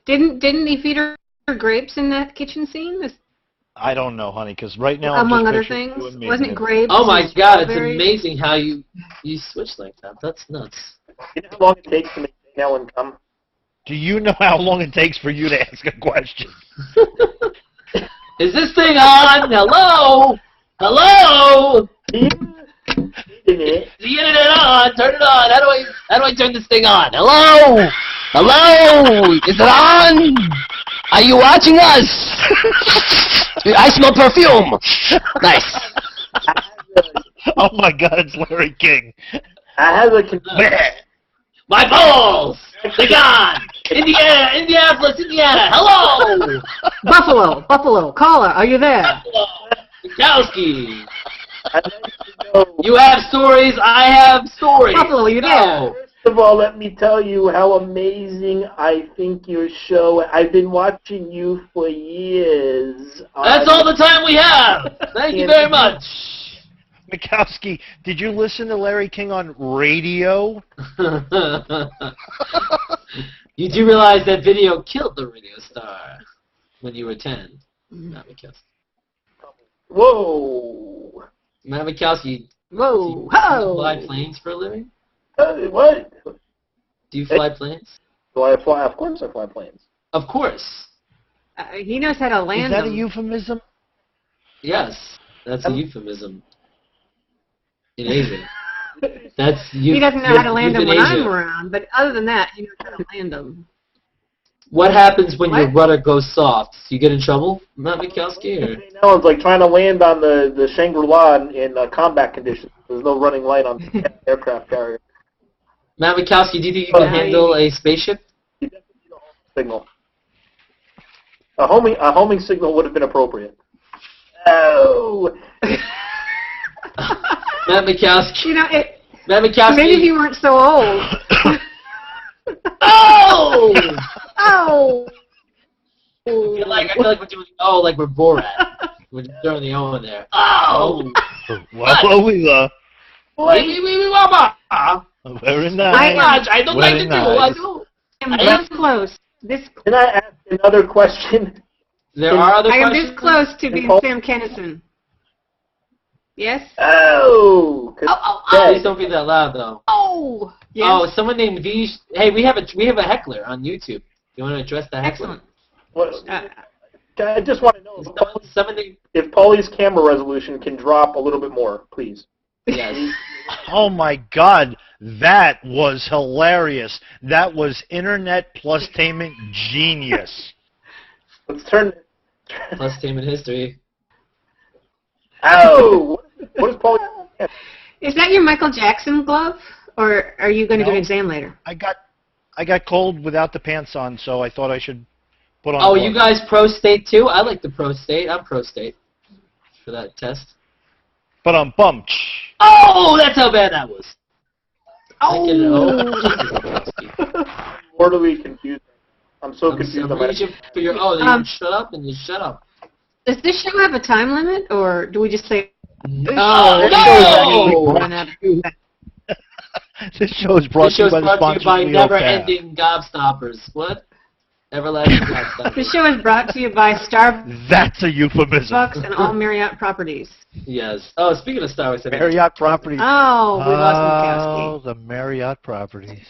Didn't he feed her grapes in that kitchen scene? I don't know, honey, because right now I'm Among just other picturing things, you and me. wasn't it grapes? Oh my and God! It's strawberries? amazing how you switch like that. That's nuts. You know how long it takes to make Jane Ellen come? Do you know how long it takes for you to ask a question? Is this thing on? Hello? Hello? It? The internet on? Turn it on. How do I turn this thing on? Hello? Hello? Is it on? Are you watching us? I smell perfume. Nice. Oh my God, it's Larry King. I have a confession. My balls! They're gone! Indiana! Indianapolis, Indiana! Hello! Buffalo, caller, are you there? Makowsky! I'd like to know. You have stories, I have stories! Buffalo, are you there? First of all, let me tell you how amazing I think your show. I've been watching you for years. That's all the time we have! Thank you very much! Makowsky, did you listen to Larry King on radio? You do realize that video killed the radio star when you were 10. Matt Makowsky. Whoa. Matt Makowsky, Whoa, do you ho! fly planes for a living? What? Do you fly planes? Do I fly? Of course I fly planes. Of course. He knows how to land Is that a them. euphemism? Yes, that's a euphemism. In Asia. That's He doesn't know how to land them when I'm euthanasia. around, but other than that, he knows how to land them. What happens when your What? rudder goes soft? You get in trouble, Matt Makowsky? Or? Jane Ellen's like trying to land on the Shangri-La in combat conditions. There's no running light on the aircraft carrier. Matt Makowsky, do you think you can handle a spaceship? You definitely need a homing signal. A homing signal would have been appropriate. Oh! Matt Makowsky. You know, Matt Makowsky. maybe if you weren't so old. Oh! Oh! I feel like we're doing like we're Borat. We're just throwing the O in there. Oh! Well, we Mama. very nice. I don't Very like the two. I nice. don't. I'm I this close. Can I ask another question? There are other I am questions. this close to being Nicole? Sam Kennison. Yes? Oh! Please don't be that loud though. Oh! Yes? Oh, someone named V. Hey, we have a heckler on YouTube. You want to address the heckler? Excellent. What, Uh, I just want to know Someone named, if Paulie's camera resolution can drop a little bit more, please. yes. Oh my God, that was hilarious. That was internet PLUStainment genius. Let's turn. PLUStainment history. Ow! What is Paulie? is that your Michael Jackson glove? Or are you going to do an No. exam later? I got cold without the pants on, so I thought I should put on. Oh, gloves. you guys pro state too? I like the pro state. I'm pro state for that test. But I'm bummed. Oh, that's how bad that was. Oh! Mortally confused. I'm so confused. I'm reaching for your. Oh, you shut up and you shut up. Does this show have a time limit, or do we just say... No! Run out of- This show is brought This to you show's by the brought to you sponsors by we all have. never-ending gobstoppers. What? Everlasting gobstoppers. The show is brought to you by Starbucks That's a euphemism. and all Marriott properties. Yes. Oh, speaking of Star Wars, Marriott properties. Oh, we lost Oh, Makowsky. the Marriott properties.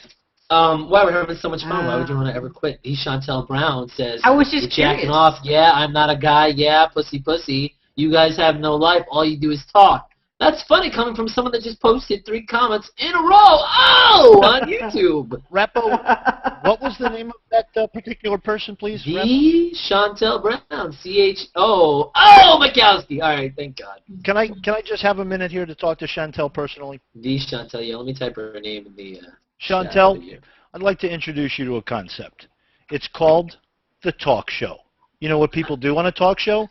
Why we're having so much fun. Why would you want to ever quit? D. Chantel Brown says, I was just "You're jacking curious. off. Yeah, I'm not a guy. Yeah, pussy, pussy. You guys have no life. All you do is talk." That's funny coming from someone that just posted 3 comments in a row. Oh, on YouTube. Rappo, what was the name of that particular person, please? Rappo? D. Chantel Brown. CHO. Oh, Makowsky. All right, thank God. Can I just have a minute here to talk to Chantel personally? D. Chantel. Yeah, let me type her name in the. Chantel, chat video. I'd like to introduce you to a concept. It's called the talk show. You know what people do on a talk show?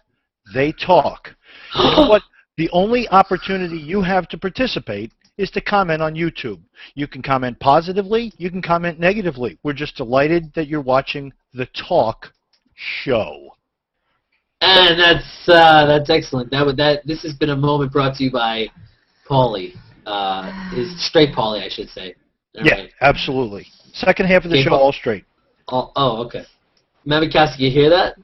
They talk. You know what? The only opportunity you have to participate is to comment on YouTube. You can comment positively. You can comment negatively. We're just delighted that you're watching the talk show. And that's excellent. This has been a moment brought to you by Paulie. Is straight Paulie, I should say. All Yeah, right. absolutely. Second half of the Okay, show, all straight. Oh, okay. Makowsky, you hear that?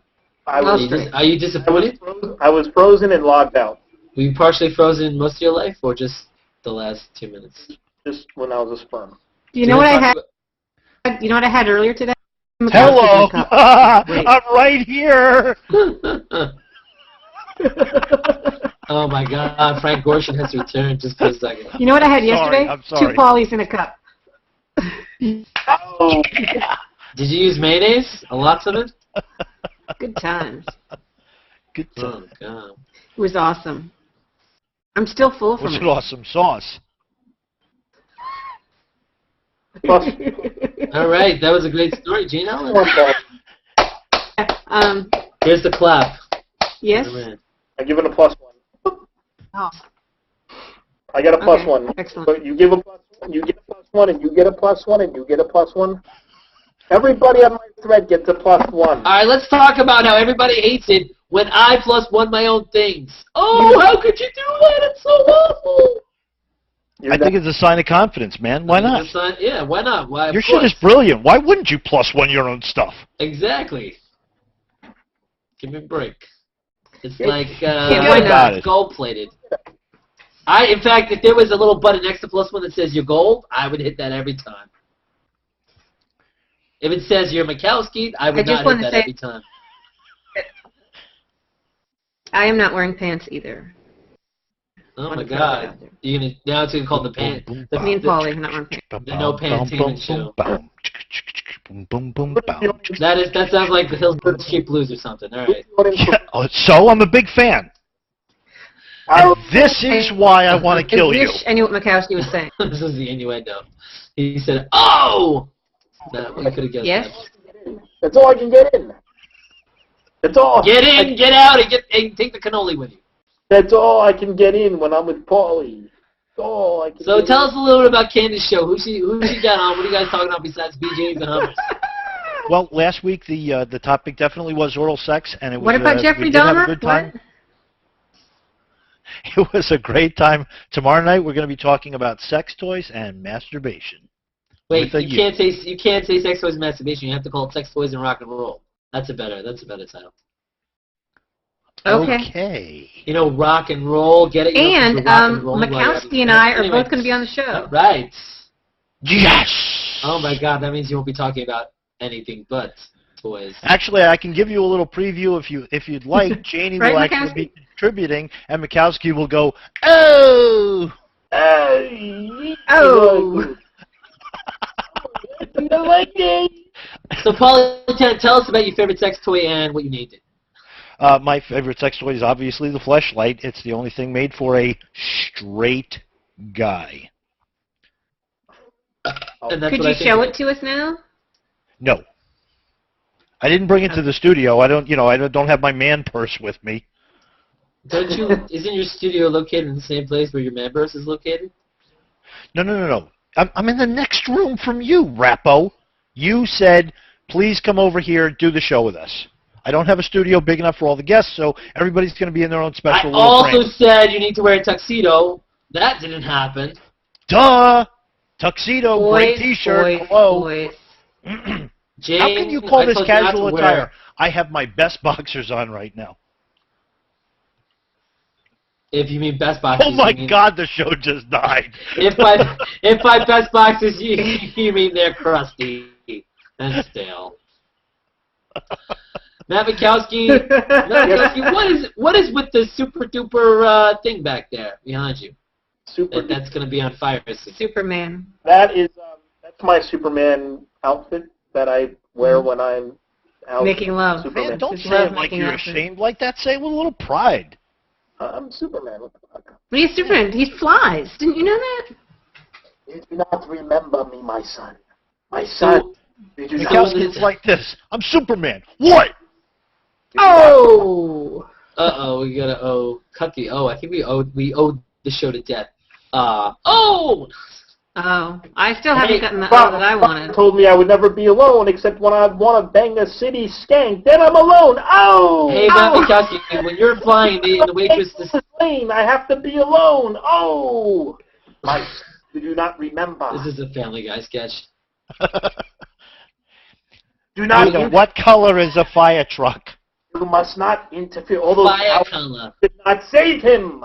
I was, Are you disappointed? I was frozen and logged out. Were you partially frozen most of your life, or just the last 2 minutes? Just when I was a sperm. Do you know what I had? You know what I had earlier today? Hello! Wait. I'm right here! Oh my God! Frank Gorshin has returned just for a second. You know what I had yesterday? I'm sorry. 2 Paulies in a cup. Oh! Did you use mayonnaise? A lot of it? Good times. Good Oh time. God! It was awesome. I'm still full from What's it. an awesome sauce? Plus, All right, that was a great story, Gene Allen. Here's the clap. Yes? All right. I give it a +1. Oh, I got a okay. +1. Excellent. So you give a +1, you get a +1, and you get a +1, and you get a +1. Everybody on my thread gets a +1. All right, let's talk about how everybody hates it when I +1 my own things. Oh, how could you do that? It's so awful. You're I think it's a sign of confidence, man. Why not? Yeah, why not? Why? Your shit is brilliant. Why wouldn't you +1 your own stuff? Exactly. Give me a break. It's Yeah. like why not? it's gold-plated. In fact, if there was a little button next to +1 that says you're gold, I would hit that every time. If it says you're Makowsky, I would not hit that every time. I am not wearing pants either. Oh my God! Now it's gonna call the pant. Me and Paulie are not wearing pants. The no pantainment show. Boom, boom, boom. That sounds like the Hills Street Blues or something. All right. Yeah, so I'm a big fan. And this is why I want to kill I you. wish I knew what Makowsky was saying. This is the innuendo. He said, "Oh." No, we could have guessed Yes? that. That's all I can get in. That's all. Get in, get out, and take the cannoli with you. That's all I can get in when I'm with Paulie. That's all I can So get tell in. us a little bit about Candace's show. Who she got on? What are you guys talking about besides BJ's and Hummers? Well, last week the topic definitely was oral sex, and it was. What about Jeffrey we did have a Dahmer? good time. It was a great time. Tomorrow night we're going to be talking about sex toys and masturbation. Wait, With a you can't say sex toys and masturbation. You have to call it sex toys and rock and roll. That's a better title. Okay. You know, rock and roll. Get it? You know, And the rock and roll Makowsky and I are Anyway. both going to be on the show. Right. Yes. Oh my God, that means you won't be talking about anything but toys. Actually, I can give you a little preview if you'd like. Janie Right, will actually Makowsky? be contributing, and Makowsky will go, oh. Hey, Oh. I like it. So, Paul, tell us about your favorite sex toy and what you named it. My favorite sex toy is obviously the fleshlight. It's the only thing made for a straight guy. And that's Could what you I think show of it to us now? No. I didn't bring it to the studio. I don't have my man purse with me. Don't you? Isn't your studio located in the same place where your man purse is located? No. I'm in the next room from you, Rappo. You said, please come over here, do the show with us. I don't have a studio big enough for all the guests, so everybody's going to be in their own special I little also frame. said you need to wear a tuxedo. That didn't happen. Duh! Tuxedo, great Boys, T-shirt, boys, hello. boys. James, How can you call I this told you not casual to wear- attire? I have my best boxers on right now. If you mean best boxes. Oh my you mean, God, the show just died. If by best boxes you mean they're crusty and stale. Matt Makowsky, what is with the super duper thing back there behind you? That's going to be on fire soon. Superman. That is that's my Superman outfit that I wear when I'm out Making love. Superman. Man, don't Just say it love like making you're out with- ashamed like that. Say it with a little pride. I'm Superman. What the fuck? But he's Superman. He flies. Didn't you know that? You do not remember me, my son. My son. Did you not? Mikowski, it's like this. I'm Superman. What? Oh! Uh-oh, we got to cut the O. I think we owed the show to death. Oh! Oh, I still haven't Hey, gotten the O that I wanted. Told me I would never be alone, except when I want to bang a city skank. Then I'm alone. Oh! Hey, Makowsky, when you're flying, the waitress... Plane. I have to be alone. Oh! My, you do not remember. This is a Family Guy sketch. Do not. What color is a fire truck? You must not interfere. All those Fire color. did not save him.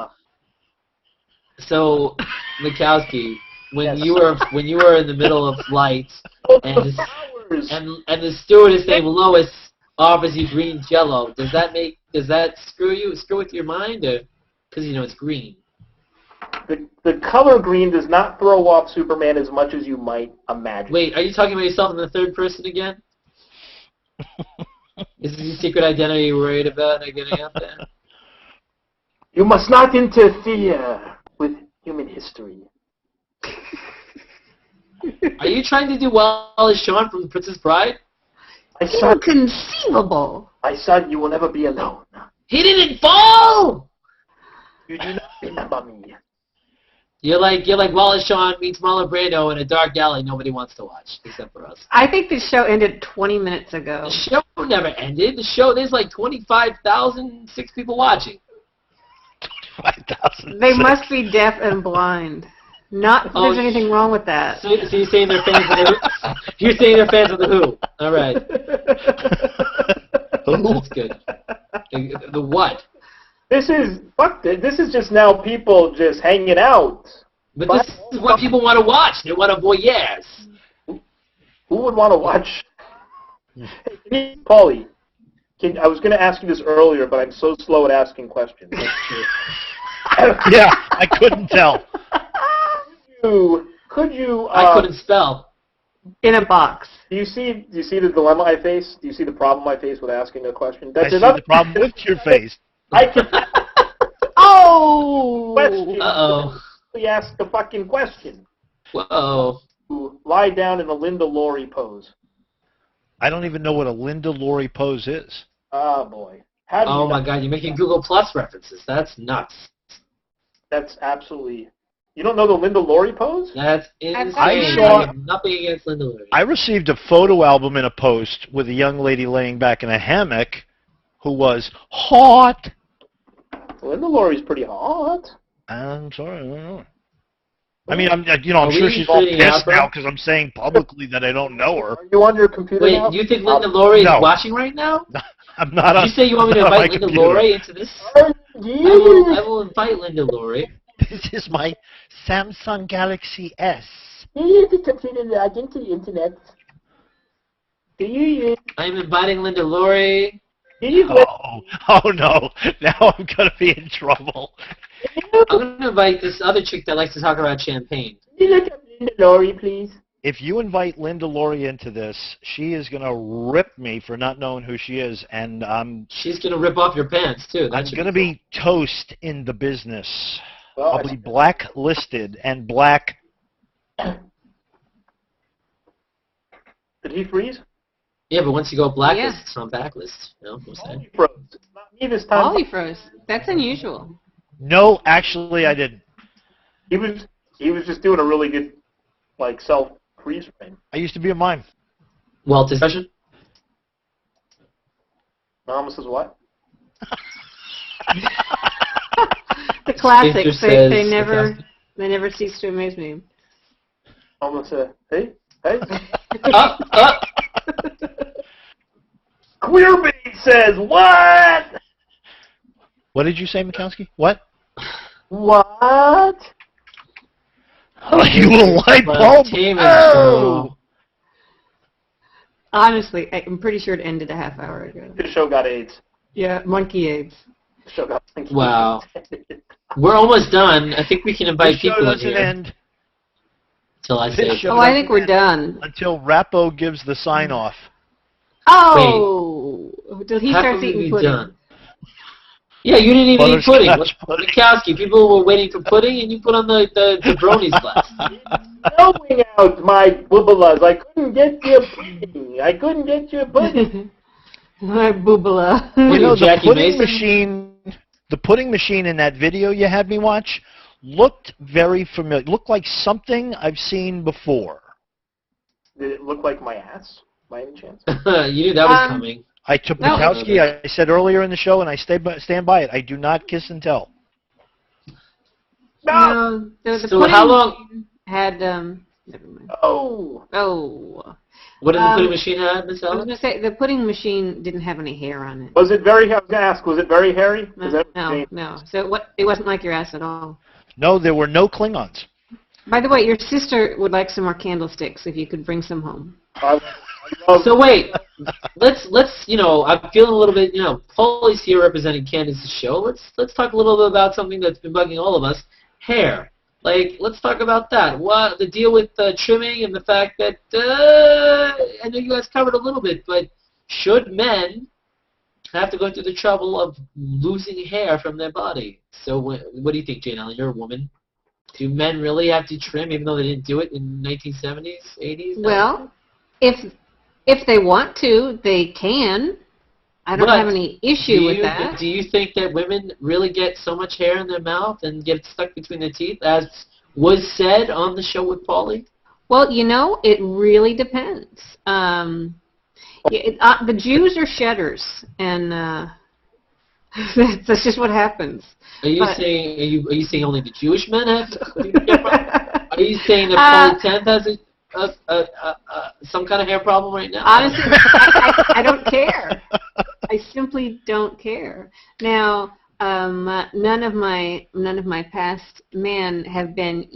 So, Makowsky, when Yes. you were in the middle of flight, and Those the, flowers. and the stewardess named Lois offers you green Jello, does that screw with your mind, or because it's green? The color green does not throw off Superman as much as you might imagine. Wait, are you talking about yourself in the third person again? Is this your secret identity you're worried about not getting out there? You must not interfere with human history. Are you trying to do well as Sean from Princess Bride? My son, Inconceivable. you will never be alone. He didn't fall! You do not remember me. You're like Wallace Shawn meets Marlon Brando in a dark alley nobody wants to watch, except for us. I think the show ended 20 minutes ago. The show never ended. The show, there's like 25,006 people watching. 5,000. They must be deaf and blind. Not that there's anything wrong with that. So you're saying they're fans of the Who? You're saying they're fans of the Who. All right. That's good. The what? This is just now people just hanging out. But this is what people want to watch. They want to voyeurs. Who would want to watch? Hey, Paulie, I was going to ask you this earlier, but I'm so slow at asking questions. Yeah, I couldn't tell. Could you? I couldn't spell. In a box. Do you see the dilemma I face? Do you see the problem I face with asking a question? I see the problem with your face. I can Oh! question. Uh-oh. We ask the fucking question. Whoa. Lie down in a Linda Laurie pose. I don't even know what a Linda Laurie pose is. Oh boy. How do you Oh my not- God, you're making Google Plus references. That's nuts. That's absolutely. You don't know the Linda Laurie pose? That's insane. I saw- I have nothing against Linda Laurie. I received a photo album in a post with a young lady laying back in a hammock who was hot. Linda Laurie's pretty hot. I'm sorry, I don't know. I mean, I'm Are sure we she's all including pissed Afro? now because I'm saying publicly that I don't know her. Are you on your computer Wait, now? do you think Linda Laurie is No. watching right now? I'm not Did on. you say you want me to not on my invite Linda computer. Laurie into this? Are I you? will invite Linda Laurie. This is my Samsung Galaxy S. Do you use the computer log into the internet? Do you use? I'm inviting Linda Laurie. Do you Oh no! Now I'm gonna be in trouble. I'm going to invite this other chick that likes to talk about champagne. Can you look up Linda Laurie, please? If you invite Linda Laurie into this, she is gonna rip me for not knowing who she is, and She's going to rip off your pants, too. I'm That's gonna be toast in the business. Well, I'll be blacklisted and black. Did he freeze? Yeah, but once you go blacklist, Yeah. it's not backlist. You know what I'm saying? He froze. It's not me this time. Ollie froze. That's unusual. No, actually, I didn't. He was just doing a really good self freeze frame. I used to be a mime. Well, discussion? Mama says what? The classics. Victor They says- never cease to amaze me. Mama said, hey. Up! Queerbait says what? What did you say, Makowsky? What? What? Are you a light bulb? Entertainment Oh! show. Honestly, I'm pretty sure it ended a half hour ago. The show got AIDS. Yeah, monkey AIDS. The show got AIDS. Wow. We're almost done. I think we can invite This show people in doesn't here end until I say This show Oh, I think we're done. until Rappo gives the sign off. Oh! Till he How starts can we eating be pudding. done? Yeah, you didn't even eat pudding. Butterscotch pudding. Makowsky, people were waiting for pudding, and you put on the bronies glass. Snowing out my boobalas. I couldn't get your pudding. I couldn't get your pudding. My boobala. You know, the Jackie pudding Mason? machine, the pudding machine in that video you had me watch looked very familiar. Looked like something I've seen before. Did it look like my ass, by any chance? You knew that was coming. I took No. Makowsky. I said earlier in the show, and I stand by it. I do not kiss and tell. No, the So pudding how long- machine had never mind. Oh. Oh, What did the pudding machine have, Miss I was Ellen? gonna say the pudding machine didn't have any hair on it. Was it very, I was going to ask, was it very hairy? 'Cause that was No, Jane. no. So what? It wasn't like your ass at all. No, there were no Klingons. By the way, your sister would like some more candlesticks if you could bring some home. I love So wait, let's I'm feeling a little bit, Paulie's here representing Candace's show. Let's talk a little bit about something that's been bugging all of us, hair. Like, let's talk about that. What the deal with trimming and the fact that I know you guys covered a little bit, but should men have to go through the trouble of losing hair from their body? So what do you think, Jane Ellen? You're a woman. Do men really have to trim even though they didn't do it in 1970s, 80s? Well, if they want to, they can. I don't have any issue with that. Do you think that women really get so much hair in their mouth and get stuck between their teeth, as was said on the show with Paulie? Well, it really depends. The Jews are shedders, and that's just what happens. Are you saying only the Jewish men have? Are you saying that Paulie 10th has some kind of hair problem right now? Honestly, I don't care. I simply don't care. Now, none of my past men have been,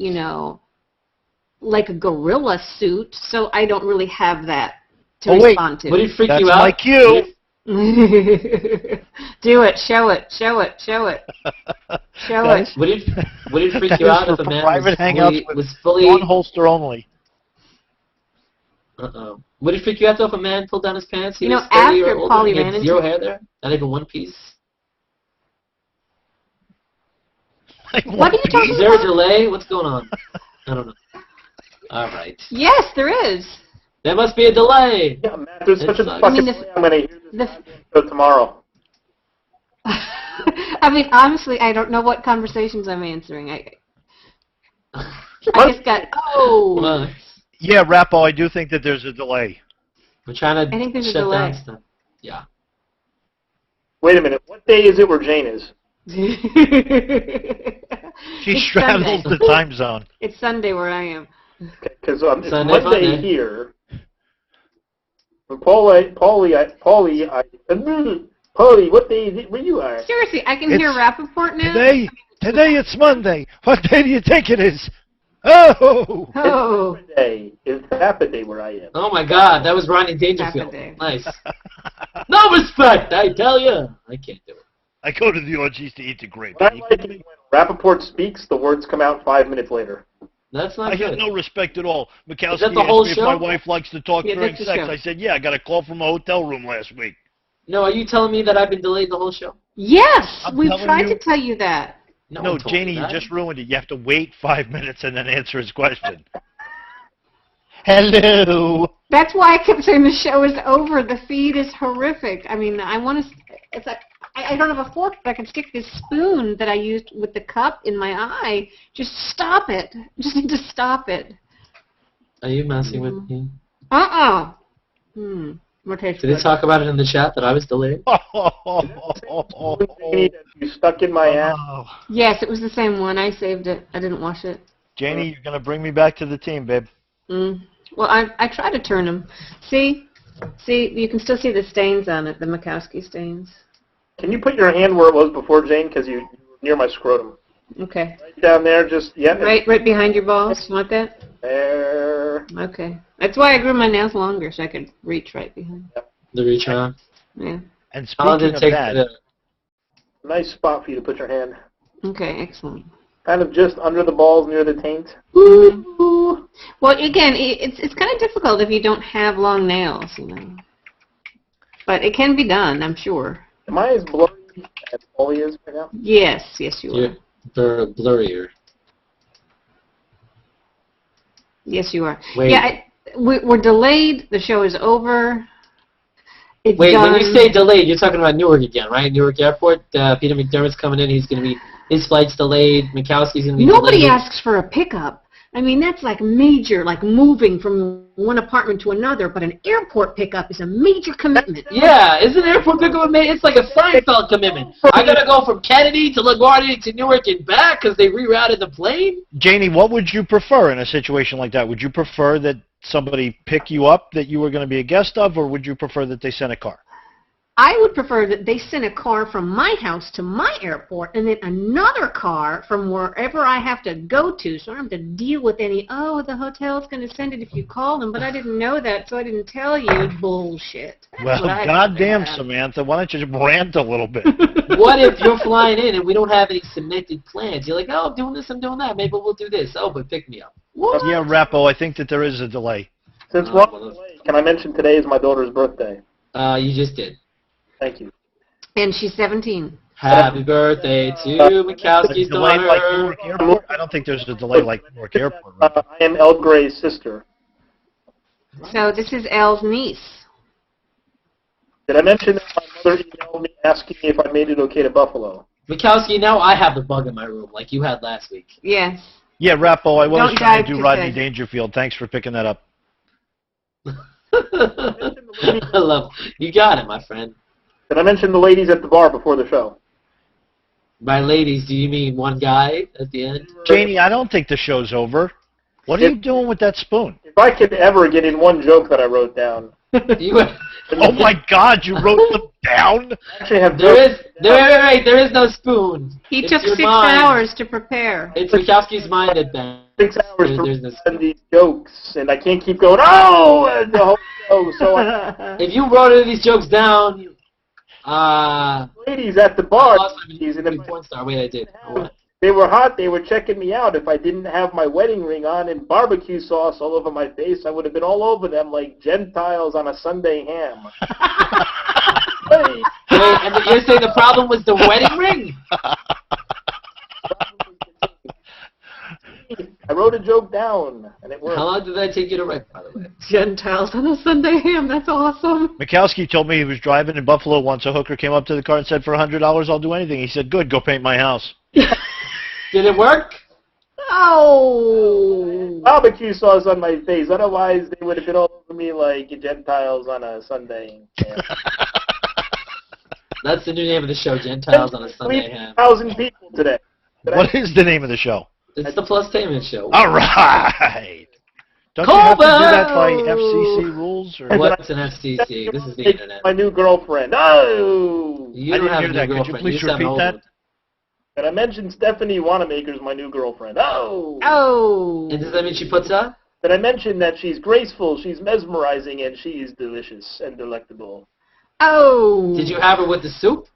like a gorilla suit, so I don't really have that to respond to. Would it freak That's you out? my cue. Do it. Show it. Show it. Show it. Show it. Would it freak That you is out for if a man private hangouts was fully? One holster only. Uh-oh. Would it freak you out though if a man pulled down his pants? He You know, was 30 or after older, Paulie and he ran had into- zero hair there, not even one piece. What are you talking Is there a about? delay? What's going on? I don't know. All right. Yes, there is. There must be a delay. Yeah, Matt, there's such a sucks. fucking I mean, delay. I'm going to hear this the- goddamn show tomorrow. I mean, honestly, I don't know what conversations I'm answering. I just got, Come on. Yeah, Rappo, I do think that there's a delay. We're trying to I think there's a shut down delay. stuff. Yeah. Wait a minute. What day is it where Jane is? She It's straddles Sunday. the time zone. It's Sunday where I am. Because it's Sunday, Monday Monday. here. And Paulie, what day is it where you are? Seriously, I can hear It's- Rappaport now? Today it's Monday. What day do you think it is? Oh! Oh. It's day. It's half a day where I am. Oh my God, that was Ronnie Dangerfield. Happened. Nice. No respect, I tell you. I can't do it. I go to the orgies to eat the grape. What I like is when Rappaport speaks, the words come out 5 minutes later. That's not I good. have no respect at all. Makowsky Is that the asked whole me if show? my wife likes to talk Yeah, during that's the sex. show. I said, yeah, I got a call from a hotel room last week. No, are you telling me that I've been delayed the whole show? Yes, I'm we've telling tried you. to tell you that. No, No, one told me Janie, you that. just ruined it. You have to wait 5 minutes and then answer his question. Hello. That's why I kept saying the show is over. The feed is horrific. I mean, I want to. It's like I don't have a fork, but I can stick this spoon that I used with the cup in my eye. Just stop it. Just need to stop it. Are you messing with me? What tastes Did they good? talk about it in the chat that I was delayed? Janie, that you stuck in my ass. Yes, it was the same one. I saved it. I didn't wash it. Janie, you're going to bring me back to the team, babe. Well, I try to turn them. See, you can still see the stains on it, the Makowsky stains. Can you put your hand where it was before, Jane? Because you were near my scrotum. Okay. Right down there, just, yep. Right behind your balls. You want that? There. Okay. That's why I grew my nails longer, so I could reach right behind. The reach around. Yeah. And How long did speaking it of take that, Nice spot for you to put your hand. Okay, excellent. Kind of just under the balls near the taint. Ooh. Well, again, it's kind of difficult if you don't have long nails, you know. But it can be done, I'm sure. Am I as blurry as Paulie is right now? Yes, you are. You're blurrier. Yes, you are. Wait. Yeah, we're delayed. The show is over. It's Wait, done. when you say delayed, you're talking about Newark again, right? Newark Airport. Peter McDermott's coming in. He's going to be his flight's delayed. Makowski's going to be Nobody delayed. asks for a pickup. I mean, that's like major, like moving from one apartment to another, but an airport pickup is a major commitment. Yeah, isn't airport pickup a It's like a Seinfeld commitment. I got to go from Kennedy to LaGuardia to Newark and back because they rerouted the plane? Janie, what would you prefer in a situation like that? Would you prefer that somebody pick you up that you were going to be a guest of, or would you prefer that they sent a car? I would prefer that they sent a car from my house to my airport and then another car from wherever I have to go to, so I don't have to deal with any, oh, the hotel's going to send it if you call them, but I didn't know that, so I didn't tell you. Bullshit. Well, goddamn, Samantha, why don't you just rant a little bit? What if you're flying in and we don't have any cemented plans? You're like, oh, I'm doing this, I'm doing that. Maybe we'll do this. Oh, but pick me up. What? Yeah, Rappo, I think that there is a delay. Since we're on the delay, can I mention today is my daughter's birthday? You just did. Thank you. And she's 17. Happy birthday to Makowski's Delay like daughter. Newark Airport? I don't think there's a delay like Newark Airport. Right? I am El Gray's sister. So this is Elle's niece. Did I mention that my mother emailed me asking me if I made it okay to Buffalo? Makowski, now I have the bug in my room like you had last week. Yes. Yeah, Rappo, I was Don't trying dive to do too Rodney fast. Dangerfield. Thanks for picking that up. I love you got it, my friend. Did I mention the ladies at the bar before the show? By ladies, do you mean one guy at the end? Janie, I don't think the show's over. What are you doing with that spoon? If I could ever get in one joke that I wrote down. You, Oh my God, you wrote them down? I actually have there is no spoon. He It's took your 6 mind. hours to prepare. It's Makowski's mind that bends. 6 hours There's to no send these jokes, and I can't keep going, oh, the whole show. So I, If you wrote any of these jokes down, ladies at the bar, lost my and if porn star. Wait, I did. they were hot, they were checking me out. If I didn't have my wedding ring on and barbecue sauce all over my face, I would have been all over them like Gentiles on a Sunday ham. Hey. Wait, and you're saying the problem was the wedding ring? I wrote a joke down, and it worked. How long did that take you to write, by the way? Gentiles on a Sunday ham. That's awesome. Makowski told me he was driving in Buffalo once. A hooker came up to the car and said, for $100, I'll do anything. He said, good, go paint my house. Did it work? Oh. Barbecue sauce on my face. Otherwise, they would have been all over me like Gentiles on a Sunday ham. That's the new name of the show, Gentiles on a Sunday ham. 3,000 people today. What is the name of the show? It's the PLUStainment show. All right. Don't you have to do that by FCC rules? Or? What's an FCC? This is the internet. My new girlfriend. Oh! You I don't didn't have hear a that. new Could you girlfriend. please just have an repeat old that? one. And I mentioned Stephanie Wanamaker's my new girlfriend. Oh! Oh. And does that mean she puts up? Did I mention that she's graceful, she's mesmerizing, and she is delicious and delectable? Oh. Did you have her with the soup?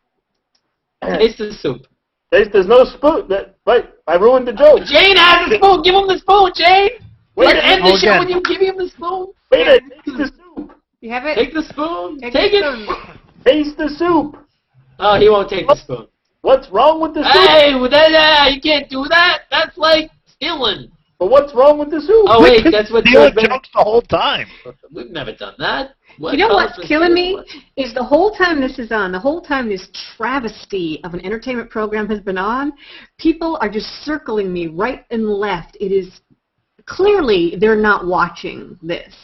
Taste the soup. There's no spoon. Right, I ruined the joke. Jane has the spoon. Give him the spoon, Jane. Wait Let's a end minute. the show again. when you give him the spoon. Wait a minute. Taste the soup. You have it? Take the spoon. Take Take the it. spoon. Taste the soup. Oh, he won't take the spoon. What's wrong with the soup? Hey, well, you can't do that. That's like stealing. But what's wrong with the soup? Oh, wait, that's what Stealing George Ben... jokes the whole time. We've never done that. What? You know Tell what's us what's killing me? what? Is the whole time this is on, the whole time this travesty of an entertainment program has been on, people are just circling me right and left. It is clearly they're not watching this.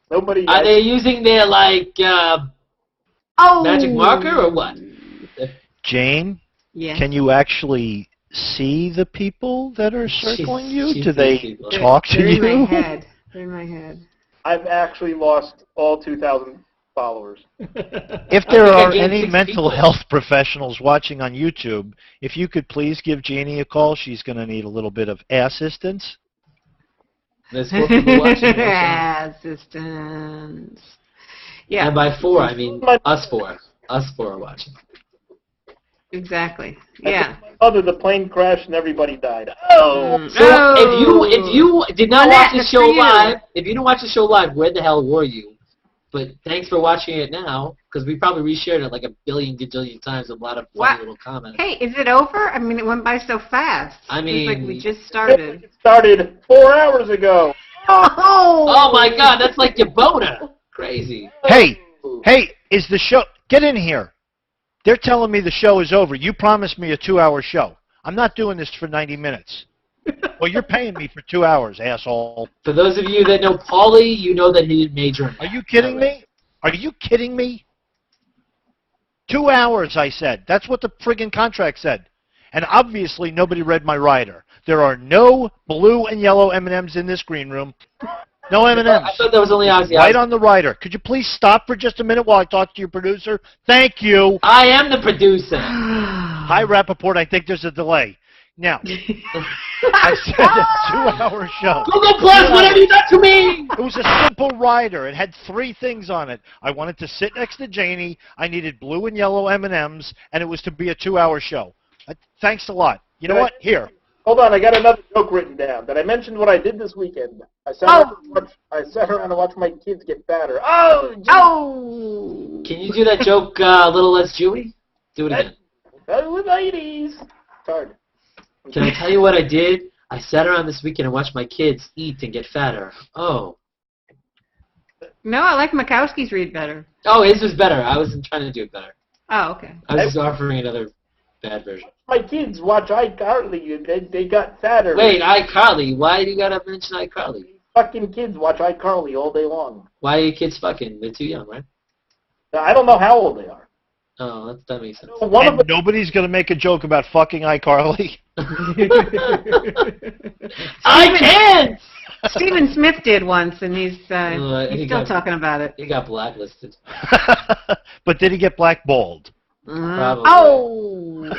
Nobody. Are they using their, like, Oh. magic marker or what? Jane, Yes. can you actually see the people that are circling you? She Do sees they people. talk to They're in you? my head. They're in my head. I've actually lost all 2,000 followers. If I there think I are gained any 6 mental people. health professionals watching on YouTube, if you could please give Jeannie a call, she's going to need a little bit of assistance. There's 4 people watching. right? Assistance. Yeah, And by 4, I mean us 4. Us 4 are watching. exactly. I Yeah. told my mother the plane crashed and everybody died. Oh! So if you did not Lynette, watch the that's show for you. live, if you didn't watch the show live, where the hell were you? But thanks for watching it now, because we probably reshared it like a billion gajillion times with a lot of funny What? little comments. Hey, is it over? I mean, it went by so fast. I Seems like mean- we just started. It started 4 hours ago. Oh my God, that's like your boner. Crazy. Hey, is the show... Get in here. They're telling me the show is over. You promised me a 2-hour show. I'm not doing this for 90 minutes. Well, you're paying me for 2 hours, asshole. For those of you that know Paulie, you know that he didn't major in Are you kidding me? Are you kidding me? 2 hours, I said. That's what the friggin' contract said. And obviously, nobody read my rider. There are no blue and yellow M&Ms in this green room. No M&Ms. I thought that was only Ozzy. Right on the rider. Could you please stop for just a minute while I talk to your producer? Thank you. I am the producer. Hi, Rappaport. I think there's a delay. Now, I said a 2-hour show. Google Plus, what have you done to me? It was a simple rider. It had 3 things on it. I wanted to sit next to Janie. I needed blue and yellow M&Ms, and it was to be a 2-hour show. Thanks a lot. You know what? Here. Hold on, I got another joke written down. Did I mention what I did this weekend? I sat around and watched my kids get fatter. Oh! Can you do that joke a little less Jewy? Do it again. Oh, ladies. It's hard. Can I tell you what I did? I sat around this weekend and watched my kids eat and get fatter. Oh. No, I like Makowski's read better. Oh, his was better. I wasn't trying to do it better. Oh, okay. I was just offering another bad version. My kids watch iCarly. They got fatter. Wait, iCarly. Why do you gotta mention iCarly? Fucking kids watch iCarly all day long. Why are your kids fucking? They're too young, right? I don't know how old they are. Oh, that makes sense. And nobody's going to make a joke about fucking iCarly. I can't! Stephen Smith did once, and he's still talking about it. He got blacklisted. But did he get blackballed? Probably. Oh!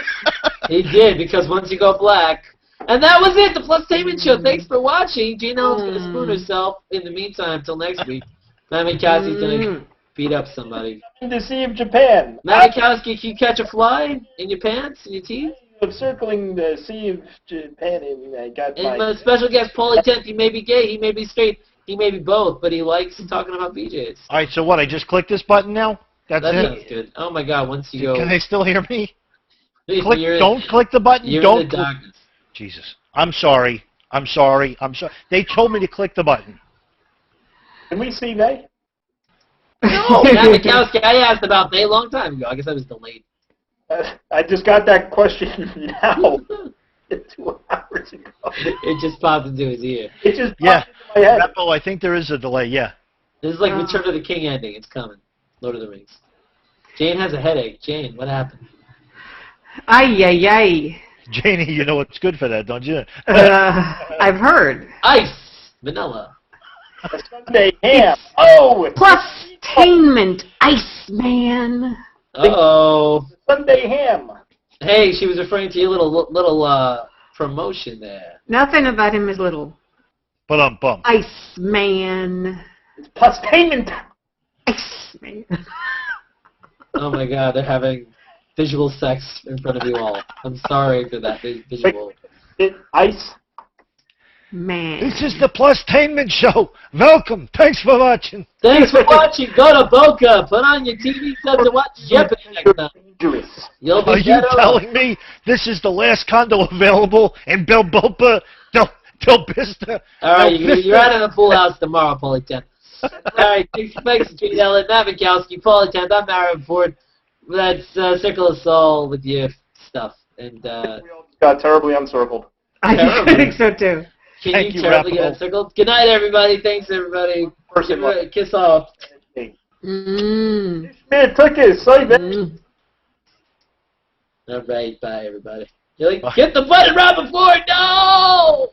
He did, because once you go black... And that was it, the PLUStainment Show. Thanks for watching. Gene Ellen's going to spoon herself in the meantime till next week. Makowski's going to beat up somebody. To see Japan. Makowski, can you catch a fly in your pants, in your teeth? I'm circling the Sea of Japan, and I got my special guest, Paulie 10th, he may be gay, he may be straight, he may be both, but he likes talking about BJs. All right, so what? I just click this button now? That sounds good. Oh my God! Once you go, can they still hear me? Don't click the button. You're don't in the darkness. Jesus, I'm sorry. I'm sorry. They told me to click the button. Can we see they? No, Makowski, I asked about they a long time ago. I guess I was delayed. I just got that question now. 2 hours ago. It just popped into his ear. It just popped into my head. Rappo, I think there is a delay. Yeah. This is like Return of the King ending. It's coming. Lord of the Rings. Jane has a headache. Jane, what happened? Ay, ay, ay. Janie, you know what's good for that, don't you? I've heard. Ice. Vanilla. Sunday ham. Oh! PLUStainment, Iceman. Uh-oh. Sunday ham. Hey, she was referring to your little promotion there. Nothing about him is little. Bum. Iceman. It's PLUStainment. Iceman. Oh my God, they're having visual sex in front of you all. I'm sorry for that visual. Ice. Man. This is the PLUStainment Show. Welcome. Thanks for watching. Thanks for watching. Go to Boca. Put on your TV set to watch Jeopardy next time. You'll be Are you telling me this is the last condo available in Bilbopa Del Vista? All right, you're out of the pool house tomorrow, Paulie 10. All right, thanks, Gene Ellen, Matt Makowski, Paulie 10. I'm Rappaport. That's Circle of Soul with your stuff. And we all got terribly uncircled. I think so too. Can you terribly get uncircled? Good night, everybody. Thanks, everybody. Kiss off. Mm. Man, took it. Say that. All right, bye, everybody. You're like, get the button, Rappaport! No!